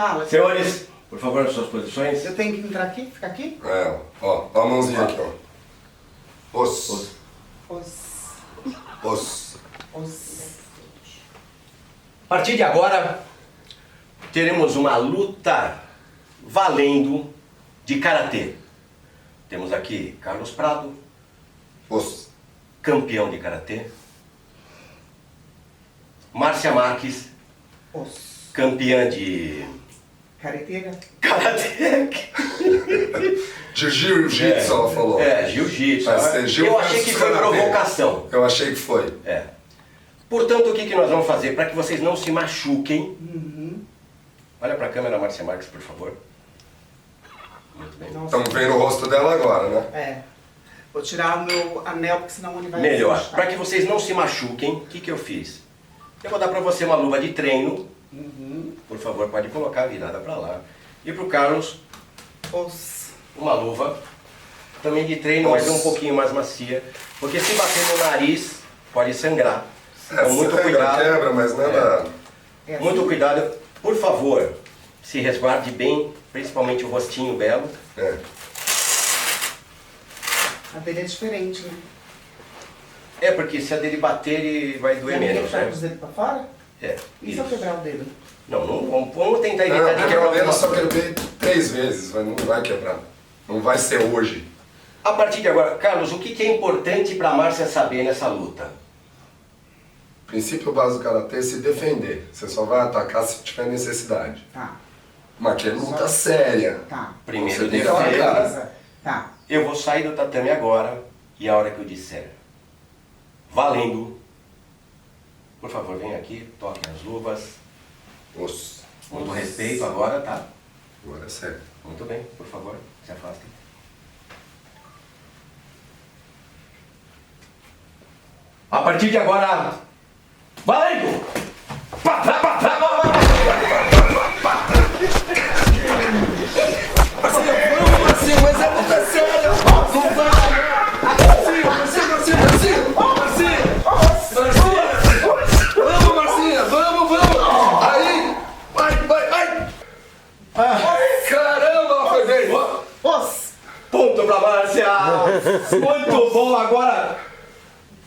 Fala. Senhores, por favor, nas suas posições. Eu tenho que entrar aqui? Ficar aqui? Ó a mãozinha aqui, ó. Os. A partir de agora, teremos uma luta valendo de karatê. Temos aqui Carlos Prado, campeão de karatê. Márcia Marques, campeã de Careteira. karatê. De jiu-jitsu, ela falou. Jiu-jitsu. Jiu Eu achei que foi karatê. provocação. Eu achei que foi. Portanto, o que nós vamos fazer para que vocês não se machuquem? Olha para a câmera, Márcia Marques, por favor. Muito bem. Estamos vendo o rosto dela agora, né? Vou tirar o meu anel, porque senão ele vai... Melhor. se Para que vocês não se machuquem, o que eu fiz? Eu vou dar para você uma luva de treino. Por favor, pode colocar virada para lá. E para o Carlos, uma luva também de treino, mas um pouquinho mais macia. Porque se bater no nariz, pode sangrar. Então, muito cuidado. Quebra, mas nada... Muito cuidado. Por favor, se resguarde bem, principalmente o rostinho belo. A dele é diferente, né? Porque se a dele bater, ele vai doer menos, Quer né? puxar os dedos pra fora? E se eu Isso. quebrar o dedo? Não, vamos tentar evitar de Não, quebrar o dedo alguma só coisa. quebrei 3 vezes, mas não vai quebrar. Não vai ser hoje. A partir de agora, Carlos, o que é importante para a Márcia saber nessa luta? O princípio básico do karatê é se defender. Você só vai atacar se tiver necessidade. Tá. Mas que é luta séria. Tá. Primeiro Você tem que defesa. atacar. Beleza. Tá. Eu vou sair do tatame agora e a hora que eu disser valendo, por favor, vem aqui, toque as luvas. Muito respeito agora, tá? Agora é sério. Muito bem, por favor, se afastem. A partir de agora, valendo! Marcinho, mas é luta séria! Não vai! Vamos, Marcinha! Vamos! Aí! Vai! Caramba, foi bem! Ponto pra Márcia! Muito bom! Agora,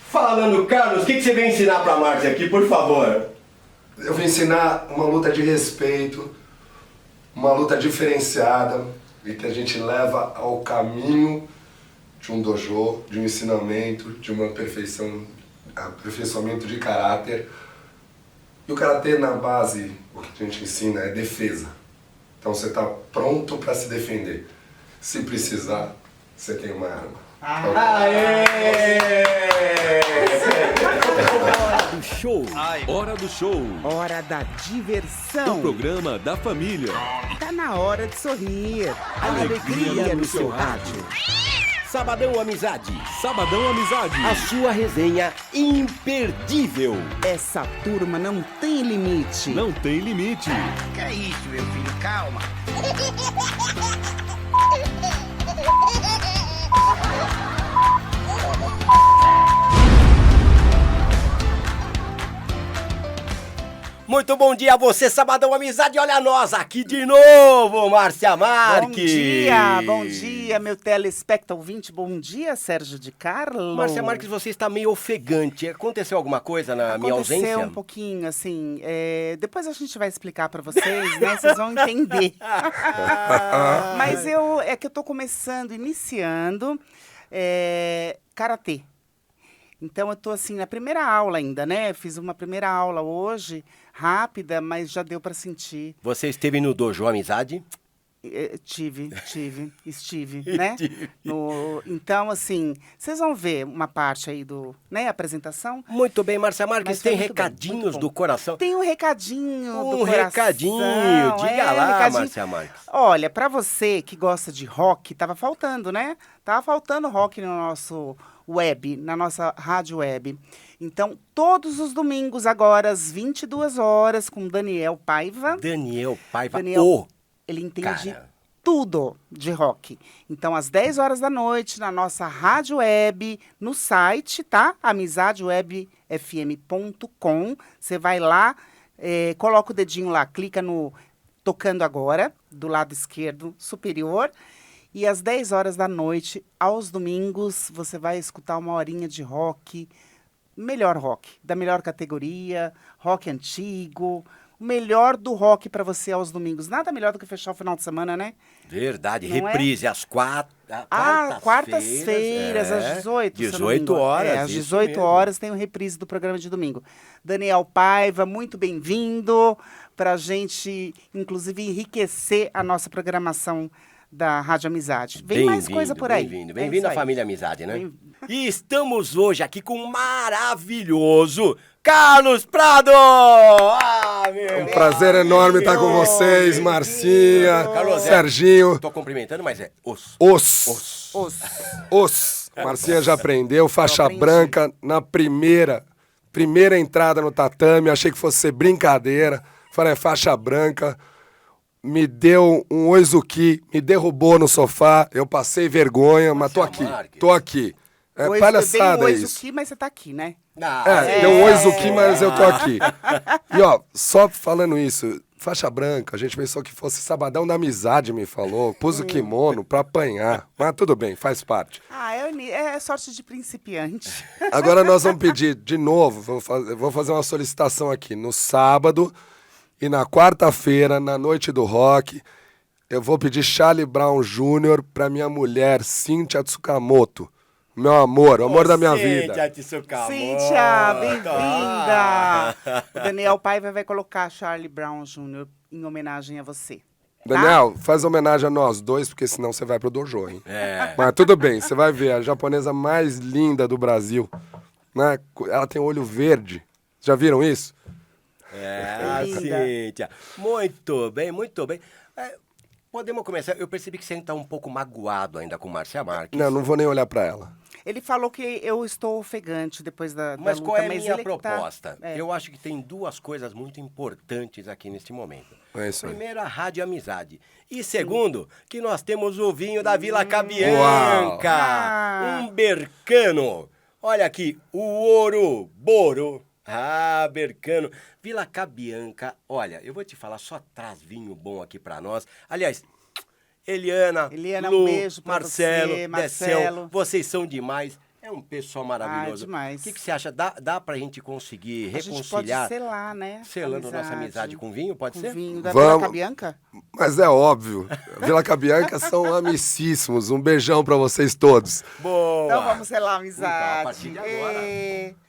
falando, Carlos, o que você vem ensinar pra Márcia aqui, por favor? Eu vou ensinar uma luta de respeito, uma luta diferenciada e que a gente leva ao caminho de um dojo, de um ensinamento, de uma aperfeiçoamento de caráter. E o karatê, na base, o que a gente ensina é defesa. Então você está pronto para se defender. Se precisar, você tem uma arma. Hora do show. Hora da diversão. O programa da família. Tá na hora de sorrir. Alegria no seu rádio. Sabadão Amizade. Sabadão Amizade. A sua resenha imperdível. Essa turma não tem limite. Não tem limite. Que é isso, meu filho? Calma. Muito bom dia a você, Sabadão Amizade. Olha nós aqui de novo, Márcia Marques. Bom dia, meu telespectador ouvinte. Bom dia, Sérgio de Carlo. Márcia Marques, você está meio ofegante. Aconteceu alguma coisa na minha ausência? Aconteceu um pouquinho, assim. Depois a gente vai explicar pra vocês, né? Vocês vão entender. Mas é que eu tô iniciando karatê. Então eu tô assim na primeira aula ainda, né? Fiz uma primeira aula hoje, rápida, mas já deu pra sentir. Você esteve no Dojo Amizade? Estive, né? Então, assim, vocês vão ver uma parte aí do, apresentação. Muito bem, Márcia Marques, Mas foi tem muito recadinhos bom. do coração. Tem um recadinho do coração. Recadinho, diga lá, recadinho. Márcia Marques. Olha, pra você que gosta de rock, tava faltando, né? Tava faltando rock no nosso web, na nossa rádio web. Então, todos os domingos agora, às 22 horas, com Daniel Paiva. Daniel Paiva, ele entende cara. Tudo de rock. Então, às 10 horas da noite, na nossa rádio web, no site, tá? AmizadeWebFM.com. Você vai lá, coloca o dedinho lá, clica no tocando agora, do lado esquerdo superior. E às 10 horas da noite, aos domingos, você vai escutar uma horinha de rock, melhor rock, da melhor categoria, rock antigo, o melhor do rock para você aos domingos. Nada melhor do que fechar o final de semana, né? Verdade, Não é? reprise às quartas-feiras, às 18, se eu não me 18 engano. horas. Às isso 18 mesmo. horas tem o reprise do programa de domingo. Daniel Paiva, muito bem-vindo para a gente, inclusive, enriquecer a nossa programação da Rádio Amizade. Vem mais coisa por aí. Bem-vindo É à isso aí. família Amizade, né? Bem- E estamos hoje aqui com o maravilhoso Carlos Prado! Ah, meu Um prazer enorme estar com vocês, Marcinha, Carlos, Serginho. Tô cumprimentando, mas é Os. Marcinha já aprendeu, faixa aprendi. branca na primeira entrada no tatame. Achei que fosse ser brincadeira. Falei, faixa branca. Me deu um oizuki, me derrubou no sofá. Eu passei vergonha, mas tô aqui. Marques. Tô aqui. É Oi, palhaçada bem isso. aqui, mas você tá aqui, né? Deu um oizuki, mas eu tô aqui. E ó, só falando isso, faixa branca, a gente pensou que fosse Sabadão da Amizade, me falou. Pus o kimono pra apanhar. Mas tudo bem, faz parte. Ah, é sorte de principiante. Agora nós vamos pedir de novo, vou fazer uma solicitação aqui. No sábado e na quarta-feira, na noite do rock, eu vou pedir Charlie Brown Jr. pra minha mulher, Cíntia Tsukamoto. Meu amor, o amor da minha vida. Cíntia, bem-vinda! O Daniel Paiva vai colocar Charlie Brown Jr. em homenagem a você. Daniel, faz homenagem a nós dois, porque senão você vai pro dojo, hein? Mas tudo bem, você vai ver, a japonesa mais linda do Brasil, né? Ela tem olho verde. Já viram isso? Linda. Cíntia. Muito bem, muito bem. Podemos começar. Eu percebi que você está um pouco magoado ainda com Márcia Marques. Não vou nem olhar pra ela. Ele falou que eu estou ofegante depois da Mas luta, qual é a mas minha ele proposta? Tá, Eu acho que tem duas coisas muito importantes aqui neste momento. É isso aí. Primeiro, a Rádio Amizade. E segundo, que nós temos o vinho da Vila Cabianca. Ah. Um bercano. Olha aqui, o Ouro Boro. Ah, bercano. Vila Cabianca, olha, eu vou te falar, só traz vinho bom aqui pra nós. Aliás, Eliana, Lu, um beijo pra Marcelo, você, Marcelo. Decel, vocês são demais. É um pessoal maravilhoso. demais. O que você acha? Dá pra gente conseguir A gente pode reconciliar, selar, né? selando nossa amizade com vinho, pode com ser? vinho da Vamos. Vila Cabianca? Mas é óbvio, Vila Cabianca são amicíssimos. Um beijão pra vocês todos. Boa! Então vamos selar a amizade. Então, a partir de agora.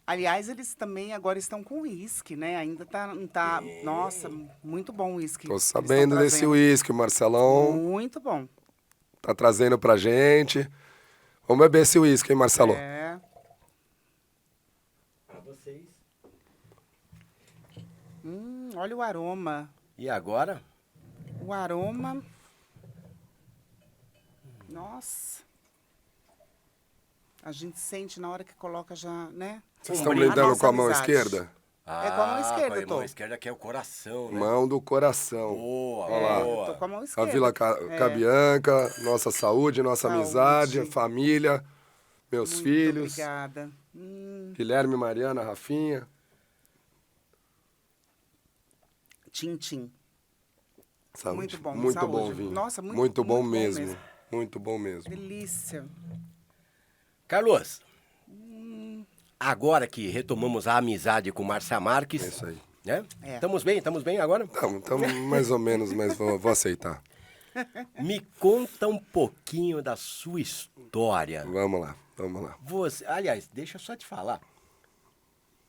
Aliás, eles também agora estão com uísque, né? Ainda não tá... Nossa, muito bom o uísque. Tô que sabendo eles estão desse trazendo. uísque, o Marcelão Muito bom. tá trazendo pra gente. Vamos beber esse uísque, hein, Marcelo? É. Pra vocês. Olha o aroma. E agora? O aroma... Nossa. A gente sente na hora que coloca já, né? Vocês estão brinde. brindando nossa com a mão amizade. esquerda? É com a mão esquerda, com a eu tô. mão esquerda que é o coração, né? Mão do coração. Boa, lá. boa. Tô com a mão A esquerda. Vila É. Cabianca, nossa saúde, nossa Saúde. amizade, família, meus Muito filhos, obrigada. Guilherme, Mariana, Rafinha. Tchim-tchim. Saúde. Muito bom, Muito saúde. bom vinho. Nossa, muito bom bom mesmo. mesmo. Muito bom mesmo. Delícia. Carlos, agora que retomamos a amizade com Márcia Marques, É isso aí. né? É. Estamos bem agora? Então, mais ou menos, mas vou aceitar. Me conta um pouquinho da sua história. Vamos lá. Aliás, deixa eu só te falar.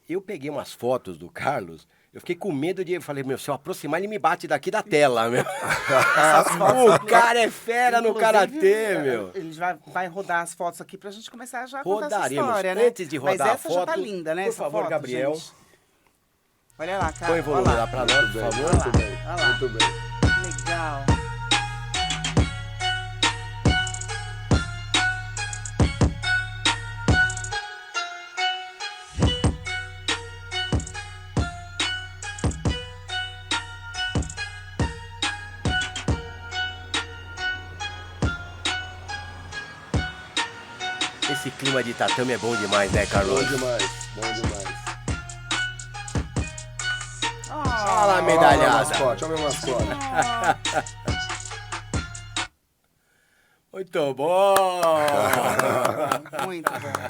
Eu peguei umas fotos do Carlos, eu fiquei com medo de... Eu falei, se eu aproximar, ele me bate daqui da tela, meu. O cara é fera no Inclusive, karatê, meu. Ele vai rodar as fotos aqui pra gente começar já a contar essa Rodaremos. história, né? Antes de rodar Mas a essa já tá foto, linda, né? por essa favor, foto, Gabriel. gente. Olha lá, cara. Põe volume lá pra nós, por favor. Muito bem, Olha lá. muito bem. Legal. Esse clima de tatame é bom demais, né, Carlos? Bom demais, bom demais. Olha lá a medalhada. Olha o meu mascote. Muito bom. Muito bom.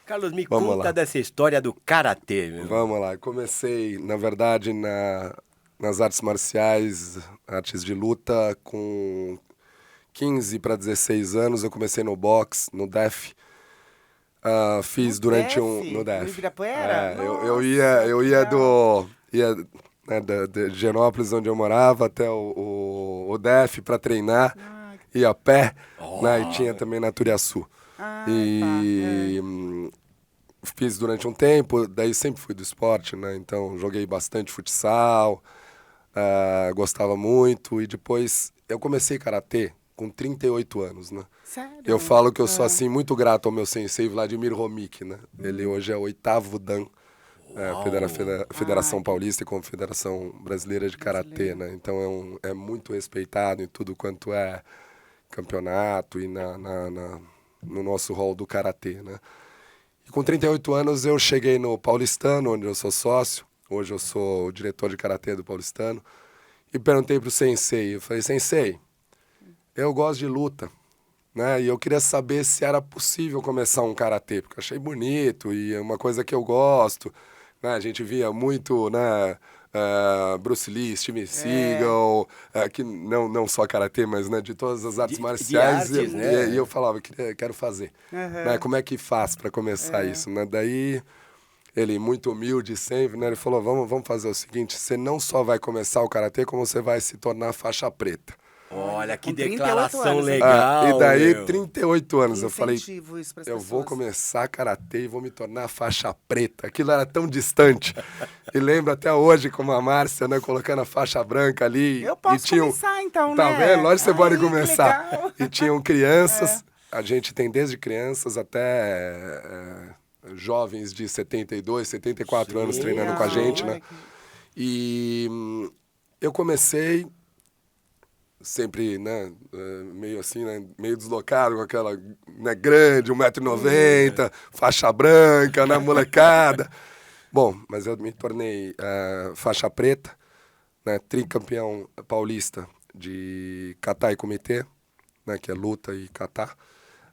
Carlos, me Vamos conta lá. dessa história do karatê, meu. Vamos lá, eu comecei, na verdade, nas artes marciais, artes de luta, com 15 para 16 anos. Eu comecei no boxe, no DEF. Fiz No durante DEF? no DEF. No Ibirapuera? Eu Nossa, ia legal. né, de Higienópolis, onde eu morava, até o DEF para treinar. Ia a pé, né, e tinha também na Turiaçu. E fiz durante um tempo, daí sempre fui do esporte, né? Então joguei bastante futsal, gostava muito. E depois eu comecei karatê com 38 anos, né? Sério? Eu falo que eu sou assim muito grato ao meu sensei Vladimir Romik, né? Ele hoje é o 8º dan, Federação Paulista e Confederação Brasileira de Karatê, né? Então é muito respeitado em tudo quanto é campeonato e no nosso hall do karatê, né? E com 38 anos eu cheguei no Paulistano, onde eu sou sócio. Hoje eu sou o diretor de karatê do Paulistano. E perguntei pro sensei, eu falei, sensei, eu gosto de luta, né? E eu queria saber se era possível começar um karatê, porque eu achei bonito e é uma coisa que eu gosto, né? A gente via muito, né, Bruce Lee, Steven Seagal, que não só karatê, mas, né, de todas as artes marciais. artes, né? E eu falava, quero fazer. Né? Como é que faz para começar isso? Né? Daí ele, muito humilde sempre, né, ele falou, vamos fazer o seguinte, você não só vai começar o karatê, como você vai se tornar faixa preta. Olha que Com 38 declaração anos, hein? legal. E daí, meu. 38 anos, eu falei, Incentivo isso pras eu vou pessoas. começar karatê e vou me tornar faixa preta. Aquilo era tão distante. E lembro até hoje como a Márcia, né, colocando a faixa branca ali. Eu posso e tinham, começar, então, tá né? vendo? Lógico que você Ai, pode que começar. legal. E tinham crianças, a gente tem desde crianças até jovens de 72, 74 anos treinando com a gente, né? Olha que- E eu comecei sempre, né, meio assim, né, meio deslocado, com aquela, né, grande, 1,90 m, faixa branca, né, molecada. Bom, mas eu me tornei faixa preta, né, tricampeão paulista de kata e comitê, né, que é luta e kata.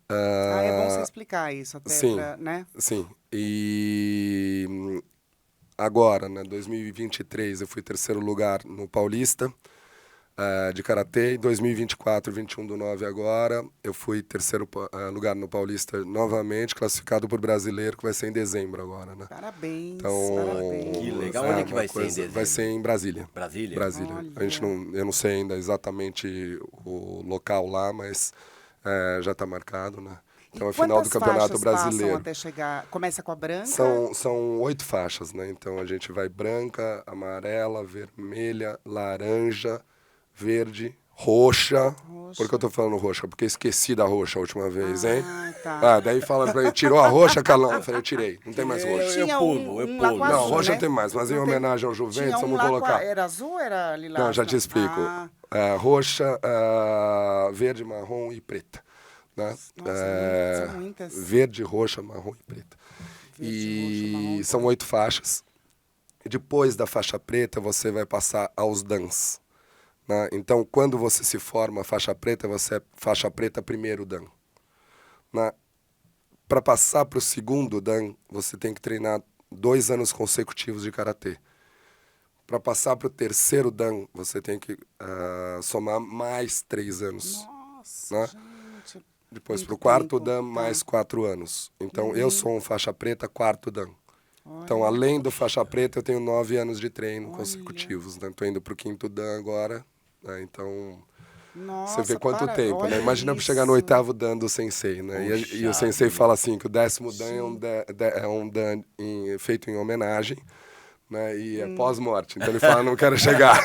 é bom você explicar isso até Sim, pra, né? sim. E agora, né, 2023, eu fui terceiro lugar no Paulista de Karatê. Em 2024, 21/9 agora, eu fui terceiro lugar no Paulista novamente, classificado por brasileiro, que vai ser em dezembro agora, né? Parabéns, Então, parabéns. Que legal. Onde é que uma vai ser em dezembro? Vai ser em Brasília. Brasília? Brasília. Olha. A gente eu não sei ainda exatamente o local lá, mas já está marcado, né? Então, é final do Quantas Campeonato faixas Brasileiro. passam até chegar? Começa com a branca? São 8 faixas, né? Então a gente vai branca, amarela, vermelha, laranja, verde, roxa. Por que eu tô falando roxa? Porque eu esqueci da roxa a última vez, hein? Tá. Daí fala pra mim, tirou a roxa, Carlão? Eu falei, eu tirei, não tem mais Eu roxa. Tinha pulo, eu lá pulo. com Não, azul, roxa né? tem mais, mas em Não tem- homenagem ao Juventus, Tinha vamos lá com colocar. Era azul ou era lilás? Não, já te explico. Roxa, verde, marrom e preta. Né? Nossa, são muitas. Verde, roxa, marrom e preta. Verde, roxa, marrom e São 8 faixas. E depois da faixa preta, você vai passar aos dans. Né? Então, quando você se forma faixa preta, você é faixa preta primeiro dan. Né? Para passar para o segundo dan, você tem que treinar 2 anos consecutivos de karatê. Para passar para o terceiro dan, você tem que somar mais 3 anos. Nossa, Né? gente. Depois Muito para o quarto tempo, dan, tá. mais 4 anos. Então, eu sou um faixa preta, quarto dan. Então, além do faixa preta, eu tenho 9 anos de treino consecutivos. Né? Estou indo para o quinto dan agora. Né? Então, Nossa, você vê quanto tempo, né? olha Imagina para isso. chegar no 8º dan do sensei, né? E o sensei fala assim, que o 10º dan é um dan feito em homenagem, né? E é pós-morte. Então ele fala, não quero chegar.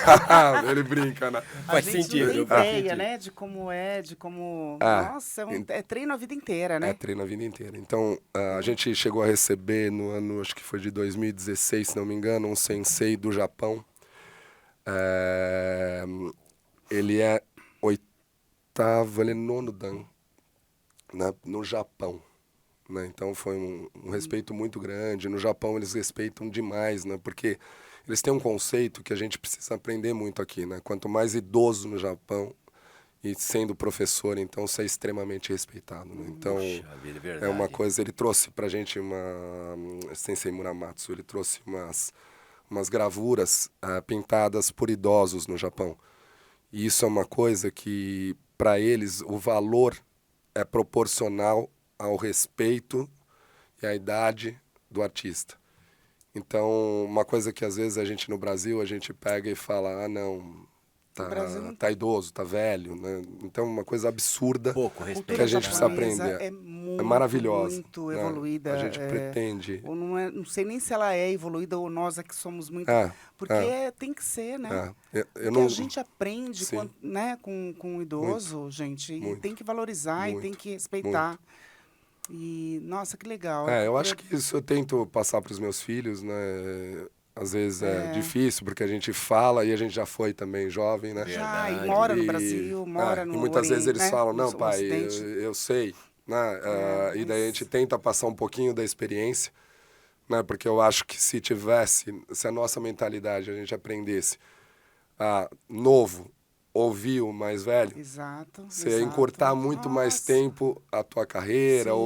Ele brinca, né? Faz a gente sentido, não tem faz ideia, sentido. né? De como é, de como... Ah, Nossa, é treino a vida inteira, né? É treino a vida inteira. Então, a gente chegou a receber no ano, acho que foi de 2016, se não me engano, um sensei do Japão. Ele é 8º, ele é 9º dan, né, no Japão. Né? Então foi um respeito muito grande. No Japão eles respeitam demais, né? Porque eles têm um conceito que a gente precisa aprender muito aqui, né? Quanto mais idoso no Japão e sendo professor, então você é extremamente respeitado, né? Então, Puxa vida, é verdade. é uma coisa, ele trouxe pra gente Sensei Muramatsu, ele trouxe umas gravuras pintadas por idosos no Japão. E isso é uma coisa que, para eles, o valor é proporcional ao respeito e à idade do artista. Então, uma coisa que às vezes a gente no Brasil, a gente pega e fala, não, tá idoso, tá velho, né? Então, uma coisa absurda Pouco respeito. que a gente precisa japonesa aprender. É muito, maravilhosa. muito né? evoluída. A gente pretende. Ou não sei nem se ela é evoluída ou nós é que somos muito... porque tem que ser, né? Eu Porque não... a gente aprende Sim. né, com o idoso, gente, e Muito. tem que valorizar e tem que respeitar. E, nossa, que legal. eu acho que isso eu tento passar para os meus filhos, né? Às vezes é difícil, porque a gente fala e a gente já foi também jovem, né? Já, e mora no Brasil, mora no E muitas vezes eles né, falam, no não, pai, Ocidente. eu sei, né? E daí a gente tenta passar um pouquinho da experiência, né? Porque eu acho que se a nossa mentalidade, a gente aprendesse novo, ouvir o mais velho, Exato. você ia encurtar muito mais tempo a tua carreira, o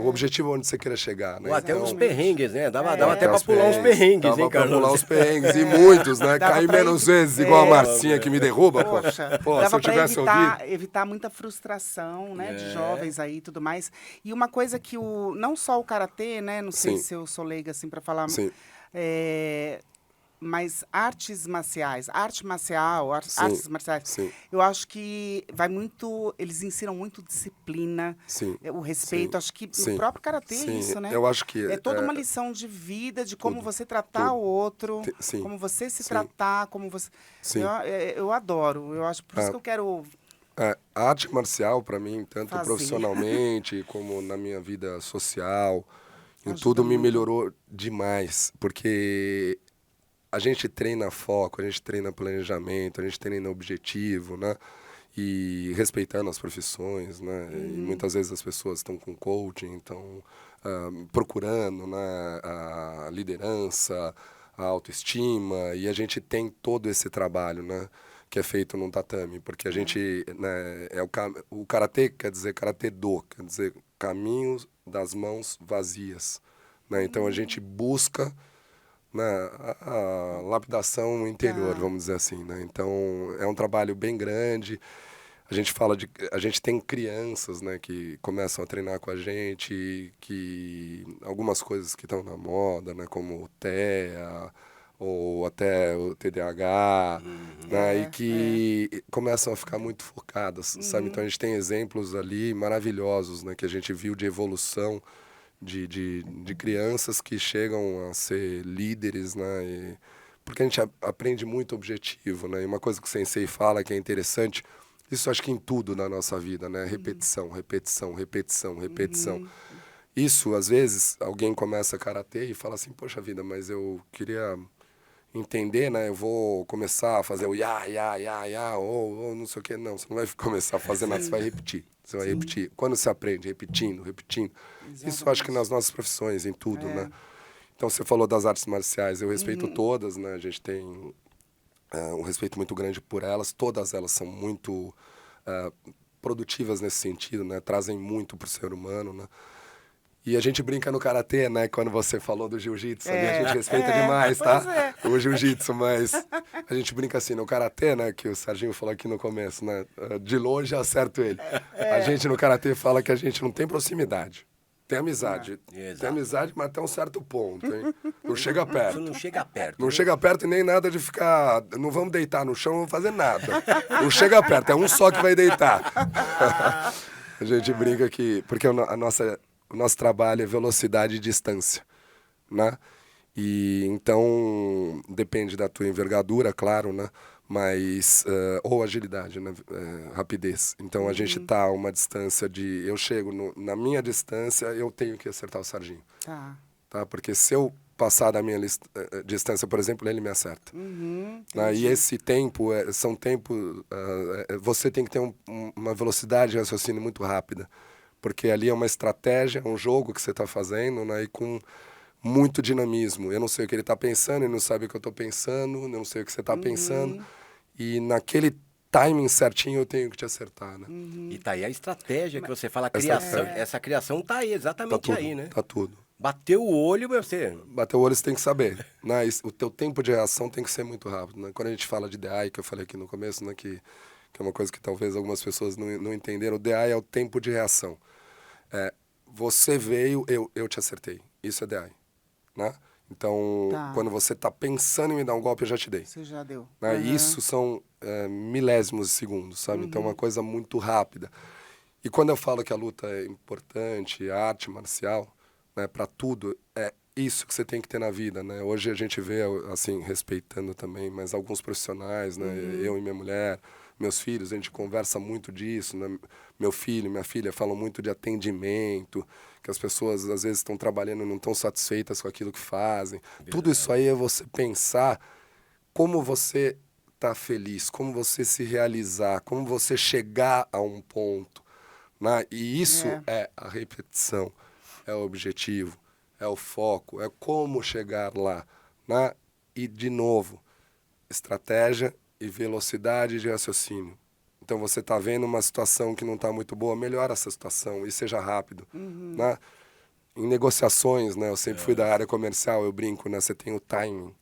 objetivo onde você queira chegar, né? Ou até Então, uns perrengues, né? Dava até até pra os pular uns perrengues, dava hein, pra Carlos? pular os perrengues, e muitos, né? Dava Cair pra menos vezes, igual a Marcinha que me derruba, pô. Poxa, Pô, se dava eu pra tivesse ouvido... evitar muita frustração, né, de jovens aí e tudo mais. E uma coisa que não só o karatê, né, não sei Sim. se eu sou leiga assim para falar, Sim. mas artes marciais, artes marciais, Sim. eu acho que eles ensinam muito disciplina, Sim. O respeito, acho que Sim. o próprio karatê é Sim. isso, né? Eu acho que... É toda uma lição de vida, de como você tratar o outro, Sim. como você se Sim. tratar, como você... Sim. Eu adoro, eu acho, por isso que eu quero... a arte marcial, para mim, tanto Fazer. profissionalmente como na minha vida social, em Ajuda tudo me muito. melhorou demais, porque a gente treina foco, a gente treina planejamento, a gente treina objetivo, né? E respeitando as profissões, né? E muitas vezes as pessoas estão com coaching, estão procurando, né? A liderança, a autoestima, e a gente tem todo esse trabalho, né? Que é feito num tatame, porque a gente, né? O karatê quer dizer karatê-do, quer dizer caminhos das mãos vazias, né? Então a gente busca, né, a lapidação interior, vamos dizer assim, né? Então é um trabalho bem grande. A gente tem crianças, né, que começam a treinar com a gente, que algumas coisas que estão na moda, né, como o TEA ou até o TDAH, né, e que começam a ficar muito focadas, sabe? Então a gente tem exemplos ali maravilhosos, né, que a gente viu de evolução de crianças que chegam a ser líderes, né? Porque a gente aprende muito objetivo, né? E uma coisa que o Sensei fala que é interessante, isso acho que em tudo na nossa vida, né? Repetição, repetição, repetição, repetição. Isso, às vezes, alguém começa karatê e fala assim, poxa vida, mas eu queria entender, né? Eu vou começar a fazer o ou não sei o quê. Não, você não vai começar a fazer nada, você vai repetir. Você vai repetir. Quando você aprende, repetindo. Isso eu acho que nas nossas profissões, em tudo, né? Então, você falou das artes marciais, eu respeito todas, né? A gente tem um respeito muito grande por elas. Todas elas são muito produtivas nesse sentido, né? Trazem muito para o ser humano, né? E a gente brinca no karatê, né? Quando você falou do jiu-jitsu, ali a gente respeita demais, tá? O jiu-jitsu, mas a gente brinca assim, no karatê, né? Que o Serginho falou aqui no começo, né? De longe eu acerto ele. A gente no karatê fala que a gente não tem proximidade. Tem amizade. Tem amizade, mas até um certo ponto, hein? Não chega perto. Não chega perto. Não chega perto e nem nada de ficar... Não vamos deitar no chão, não vamos fazer nada. Não chega perto, é um só que vai deitar. A gente brinca que... Porque o nosso trabalho é velocidade e distância, né? E então, depende da tua envergadura, claro, né? Mas, ou agilidade, né? Rapidez. Então, a gente tá a uma distância de... Eu chego na minha distância, eu tenho que acertar o Serginho. Tá? Porque se eu passar da minha distância, por exemplo, ele me acerta. Né? E esse tempo, são tempos... você tem que ter uma velocidade de raciocínio muito rápida. Porque ali é uma estratégia, um jogo que você está fazendo, né? E com muito dinamismo. Eu não sei o que ele tá pensando, ele não sabe o que eu tô pensando, eu não sei o que você tá pensando. E naquele timing certinho eu tenho que te acertar, né? E tá aí a estratégia que você fala, a Essa criação. é. Essa criação tá aí, Tá exatamente tudo, aí, né? tá tudo. Bateu o olho, você... Bateu o olho, você tem que saber, né? O teu tempo de reação tem que ser muito rápido, né? Quando a gente fala de DI, que eu falei aqui no começo, né? Que é uma coisa que talvez algumas pessoas não entenderam. O DI é o tempo de reação. Você veio, eu te acertei. Isso é DI, né? Então, Tá. quando você tá pensando em me dar um golpe, eu já te dei. Você já deu. Né? Aham. Isso são milésimos de segundos, sabe? Então é uma coisa muito rápida. E quando eu falo que a luta é importante, a arte marcial, né, para tudo, é isso que você tem que ter na vida, né? Hoje a gente vê, assim, respeitando também, mas alguns profissionais, né? Eu e minha mulher, meus filhos, a gente conversa muito disso, né? Meu filho, minha filha falam muito de atendimento, que as pessoas às vezes estão trabalhando e não estão satisfeitas com aquilo que fazem. Tudo isso aí é você pensar como você tá feliz, como você se realizar, como você chegar a um ponto, né? E isso é a repetição, é o objetivo, é o foco, é como chegar lá, né? E, de novo, estratégia e velocidade de raciocínio. Então, você está vendo uma situação que não está muito boa, melhora essa situação e seja rápido, né? Em negociações, né? Eu sempre fui da área comercial, eu brinco, né? Você tem o timing.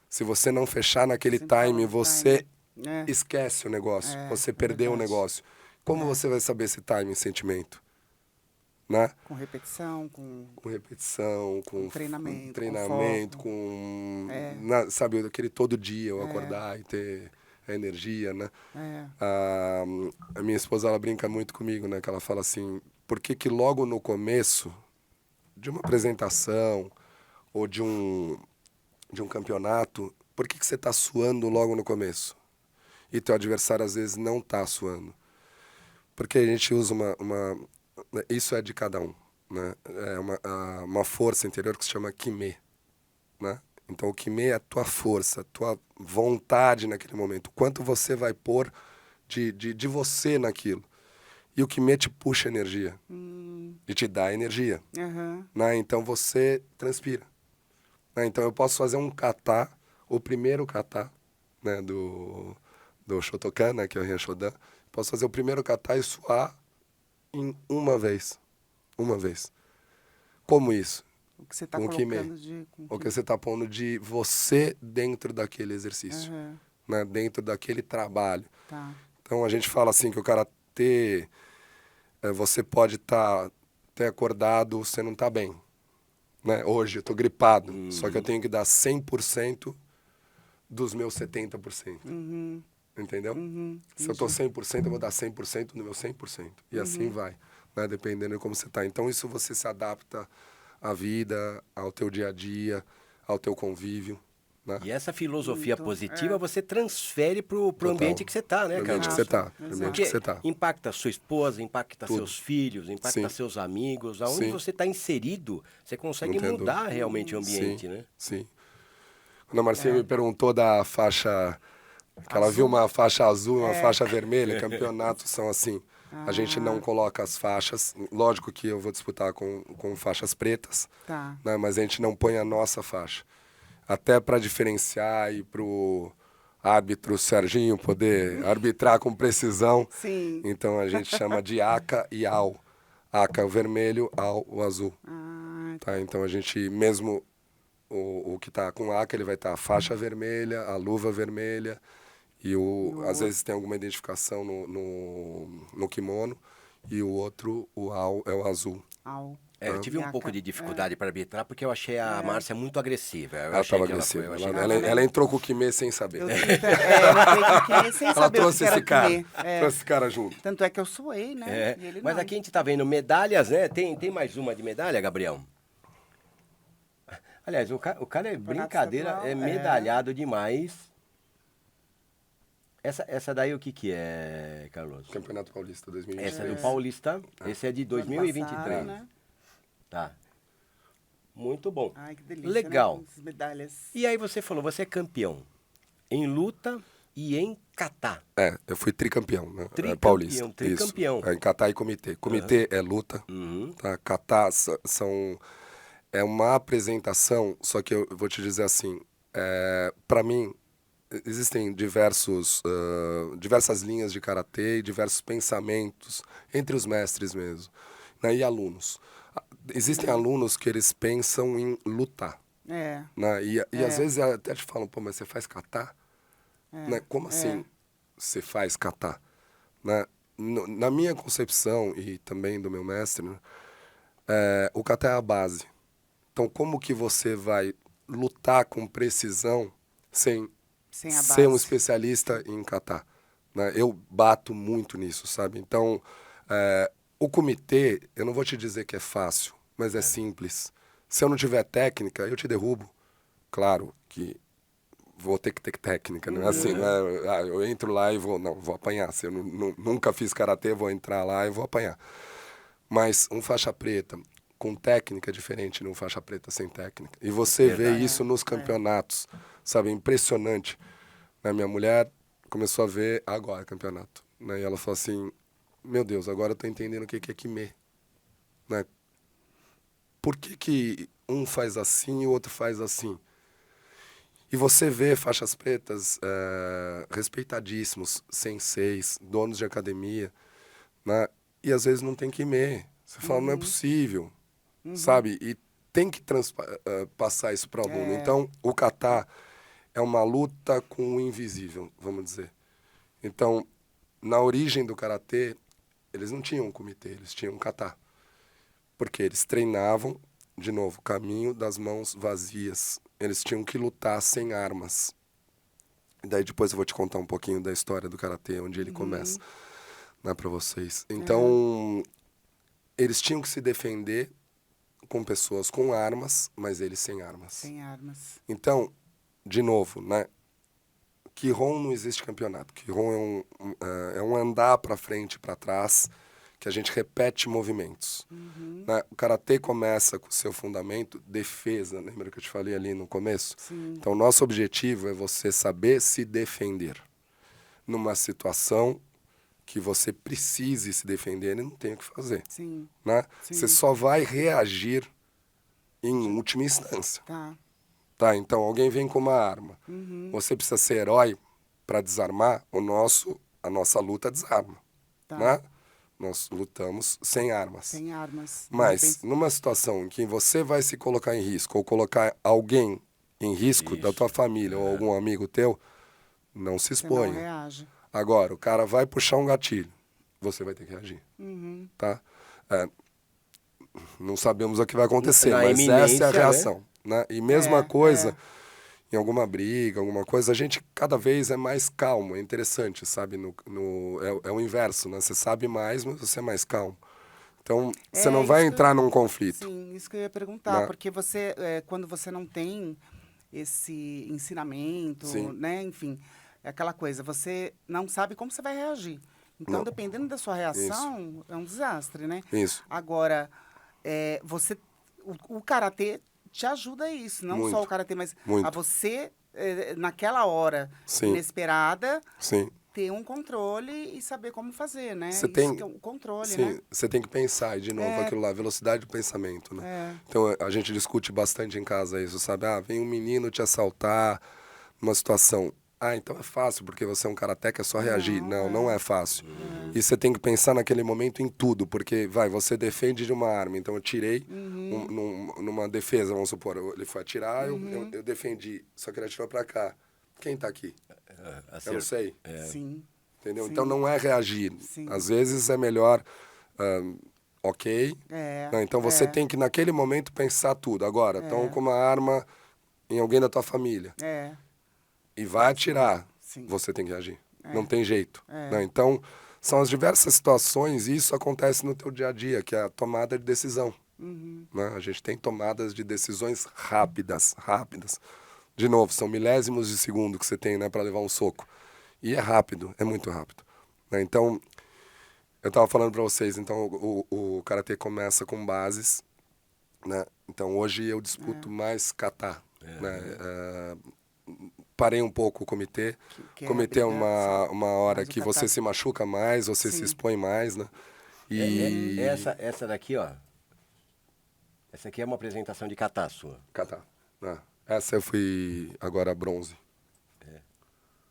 Se você não fechar naquele Sempre fala timing, do você timing. É. esquece o negócio, você é perdeu o verdade. negócio. Como você vai saber esse timing, sentimento? Né? Com repetição, com... Com repetição, com treinamento, com foco. com É. sabe, aquele todo dia eu acordar e ter a energia, né? É. A minha esposa, ela brinca muito comigo, né? Que ela fala assim, por que que logo no começo de uma apresentação ou de um campeonato, por que que você está suando logo no começo? E teu adversário às vezes não está suando. Porque a gente usa isso é de cada um, né? É uma força interior que se chama Kime, né? Então o Kime é a tua força, a tua vontade naquele momento, o quanto você vai pôr de você naquilo. E o Kime te puxa energia, e te dá energia, Aham. né? Então você transpira. Né? Então eu posso fazer um kata, o primeiro kata, né? do Shotokan, né? Que é o Renshodan. Posso fazer o primeiro kata e suar em uma vez. Uma vez. Como isso? O que você tá Com o Kime. colocando de... com O que você está pondo de você dentro daquele exercício. Aham. Né? Dentro daquele trabalho. Tá. Então a gente fala assim que o cara você pode estar até acordado, você não está bem. Né? Hoje eu estou gripado, só que eu tenho que dar 100% dos meus 70%. Entendeu? Se eu estou 100%, eu vou dar 100% do meu 100%. E assim vai, né? Dependendo de como você está. Então isso você se adapta à vida, ao teu dia a dia, ao teu convívio. Né? E essa filosofia Muito, positiva você transfere pro ambiente que você tá, né, Pro ambiente que Carlos? você está. Pro Exato. ambiente Porque que você está. impacta sua esposa, impacta Tudo. seus filhos, impacta Sim. seus amigos. Aonde Sim. você está inserido, você consegue Não tem mudar dúvida. realmente o ambiente, Sim, né? sim. Quando a Marcinha me perguntou da faixa, que ela viu uma faixa azul e uma faixa vermelha, campeonatos são assim. A gente não coloca as faixas, lógico que eu vou disputar com faixas pretas, Tá. né, mas a gente não põe a nossa faixa. Até para diferenciar e pro árbitro Serginho poder arbitrar com precisão. Sim. Então a gente chama de ACA e AL. ACA é o vermelho, AL o azul. Ah, Tá? Então a gente, mesmo o que está com ACA, ele vai estar a faixa vermelha, a luva vermelha, e às vezes tem alguma identificação no kimono, e o outro, o AL, é o azul. au. Eu tive um Yaca. pouco de dificuldade para arbitrar porque eu achei a Márcia muito agressiva. Eu Ela achei estava que agressiva. eu achei Ela, que ela- ela entrou com o Kime sem saber. Eu entrei sem Ela saber o trouxe que era esse cara. comer. É. Trouxe esse cara junto. Tanto é que eu suei, né? É, E ele mas não. aqui a gente tá vendo medalhas, né? Tem mais uma de medalha, Gabriel? Aliás, o cara é brincadeira, estadual, é medalhado demais. Essa daí o que é, Carlos? Campeonato Paulista 2023. Essa é do Paulista, esse é de 2023. Passado, né? Tá. Muito bom. Ai, que delícia, Legal. né? Essas medalhas. E aí você falou, você é campeão em luta e em kata. Eu fui tricampeão, né? Tricampeão, Paulista. tricampeão. Isso. Em kata e comitê. Comitê é luta, Uhum. tá? Kata são é uma apresentação, só que eu vou te dizer assim, para mim, existem diversas linhas de karatê e diversos pensamentos entre os mestres mesmo, né, e alunos. Existem alunos que eles pensam em lutar. Né, e às vezes até te falam, pô, mas você faz kata? Né, como assim você faz kata? Né, na minha concepção e também do meu mestre, né, o kata é a base. Então, como que você vai lutar com precisão sem a ser um base. especialista em kata? Né? Eu bato muito nisso, sabe? Então, o comitê, eu não vou te dizer que é fácil, mas é simples. Se eu não tiver técnica, eu te derrubo. Claro que vou ter que ter técnica, né? Assim, né? Eu entro lá e vou apanhar. Se eu nunca fiz karatê, vou entrar lá e vou apanhar. Mas um faixa preta com técnica é diferente de um faixa preta sem técnica. E você vê isso nos campeonatos, sabe? Impressionante. Né? Minha mulher começou a ver agora campeonato. Né? E ela falou assim, meu Deus, agora eu tô entendendo o que é Kime. Né? Por que um faz assim e o outro faz assim? E você vê faixas pretas respeitadíssimos, senseis, donos de academia, né? E às vezes não tem Kime. Você fala, não é possível, sabe? E tem que passar isso para o aluno. Então, o kata é uma luta com o invisível, vamos dizer. Então, na origem do karatê, eles não tinham um comitê, eles tinham um kata. Porque eles treinavam, de novo, caminho das mãos vazias. Eles tinham que lutar sem armas. E daí depois eu vou te contar um pouquinho da história do karatê, onde ele começa, né, para vocês. Então, eles tinham que se defender com pessoas com armas, mas eles sem armas. Sem armas. Então, de novo, né? Kihon não existe campeonato. Kihon é um andar para frente e para trás, que a gente repete movimentos. Né? O karatê começa com o seu fundamento, defesa, lembra que eu te falei ali no começo? Sim. Então, nosso objetivo é você saber se defender numa situação que você precise se defender e não tem o que fazer. Sim. Né? Sim. Você só vai reagir em última instância. Tá? Então, alguém vem com uma arma. Você precisa ser herói para desarmar, a nossa luta desarma. Né? Nós lutamos sem armas. Sem armas. Mas, numa situação em que você vai se colocar em risco, ou colocar alguém em risco da tua família ou algum amigo teu, não se exponha. Não reage. Agora, o cara vai puxar um gatilho, você vai ter que reagir. Tá? Não sabemos o que vai acontecer, Na mas essa é a iminência, reação. Né? E mesma coisa, em alguma briga, alguma coisa, a gente cada vez é mais calmo, é interessante, sabe? É o inverso, né? Você sabe mais, mas você é mais calmo. Então, você não vai entrar num conflito. Sim, isso que eu ia perguntar, Né? porque você, quando você não tem esse ensinamento, Sim. né? Enfim, é aquela coisa, você não sabe como você vai reagir. Então, Não. dependendo da sua reação, é um desastre, né? Isso. Agora, o karatê te ajuda a isso, não Muito. só o karatê, mas Muito. a você, naquela hora Sim. inesperada, Sim. ter um controle e saber como fazer, né? Você Isso tem, que é um controle, sim, né? você tem que pensar, e de novo, aquilo lá, velocidade do pensamento, né? Então, a gente discute bastante em casa isso, sabe? Vem um menino te assaltar numa situação. Então é fácil, porque você é um karateca, é só reagir. Não é fácil. E você tem que pensar naquele momento em tudo, porque, você defende de uma arma. Então, eu tirei numa defesa, vamos supor, ele foi atirar, eu defendi, só que ele atirou pra cá. Quem tá aqui? Eu não sei. Sim. Entendeu? Sim. Então, não é reagir. Sim. Às vezes é melhor, ok. Não, então, você tem que, naquele momento, pensar tudo. Agora, estão com uma arma em alguém da tua família. E vai atirar. Sim. Você tem que agir. Não tem jeito. Né? Então, são as diversas situações e isso acontece no teu dia a dia, que é a tomada de decisão. Né? A gente tem tomadas de decisões rápidas. De novo, são milésimos de segundo que você tem, né, para levar um soco. E é rápido, é muito rápido. Né? Então, eu estava falando para vocês, então o karatê começa com bases. Né? Então, hoje eu disputo mais kata. Né? Parei um pouco o comitê. O comitê é uma hora que você se machuca mais, você se expõe mais, né? E Essa daqui, ó. Essa aqui é uma apresentação de kata sua. Kata. Essa eu fui agora bronze.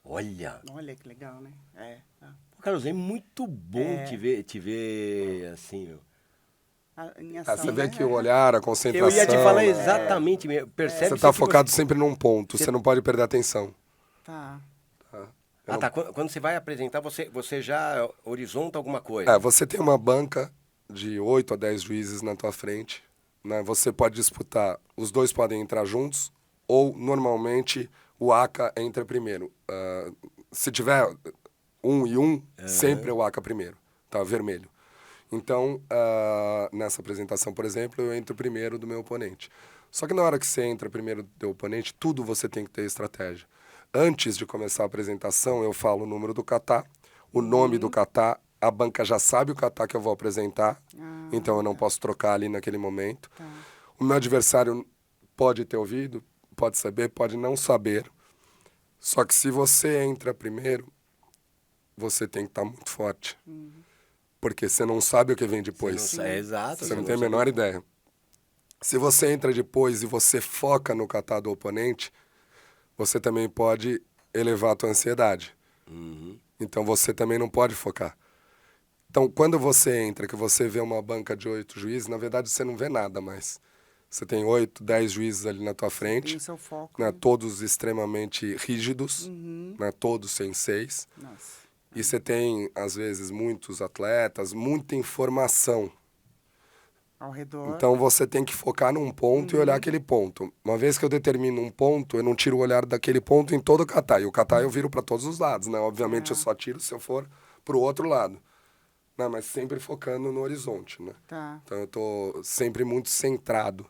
Olha! Olha que legal, né? Pô, Carlos, é muito bom te ver assim, meu. Em ação, Você vê né? que o olhar, a Eu concentração... ia te falar exatamente, percebe Você tá que focado sempre num ponto, você não pode perder a atenção. Tá. Ah, tá. Quando você vai apresentar, você já horizonta alguma coisa. Você tem uma banca de 8 a 10 juízes na tua frente, né? Você pode disputar, os dois podem entrar juntos, ou normalmente o ACA entra primeiro. Se tiver 1 e 1, sempre é o ACA primeiro, tá? Vermelho. Então, nessa apresentação, por exemplo, eu entro primeiro do meu oponente. Só que na hora que você entra primeiro do teu oponente, tudo você tem que ter estratégia. Antes de começar a apresentação, eu falo o número do kata, o nome do kata, a banca já sabe o kata que eu vou apresentar, então eu não posso trocar ali naquele momento. O meu adversário pode ter ouvido, pode saber, pode não saber. Só que se você entra primeiro, você tem que estar muito forte. Porque você não sabe o que vem depois. Exato. Você não tem a menor ideia. Se você entra depois e você foca no kata do oponente, você também pode elevar a tua ansiedade. Então você também não pode focar. Então, quando você entra, que você vê uma banca de 8 juízes, na verdade você não vê nada mais. Você tem 8, 10 juízes ali na tua frente. Tem o seu foco. Né, todos extremamente rígidos, né, todos senseis. Nossa. E você tem, às vezes, muitos atletas, muita informação. Ao redor. Então você tem que focar num ponto e olhar aquele ponto. Uma vez que eu determino um ponto, eu não tiro o olhar daquele ponto em todo o kata. E o kata eu viro para todos os lados, né? Obviamente eu só tiro se eu for para o outro lado. Né? Mas sempre focando no horizonte, né? Tá. Então eu tô sempre muito centrado,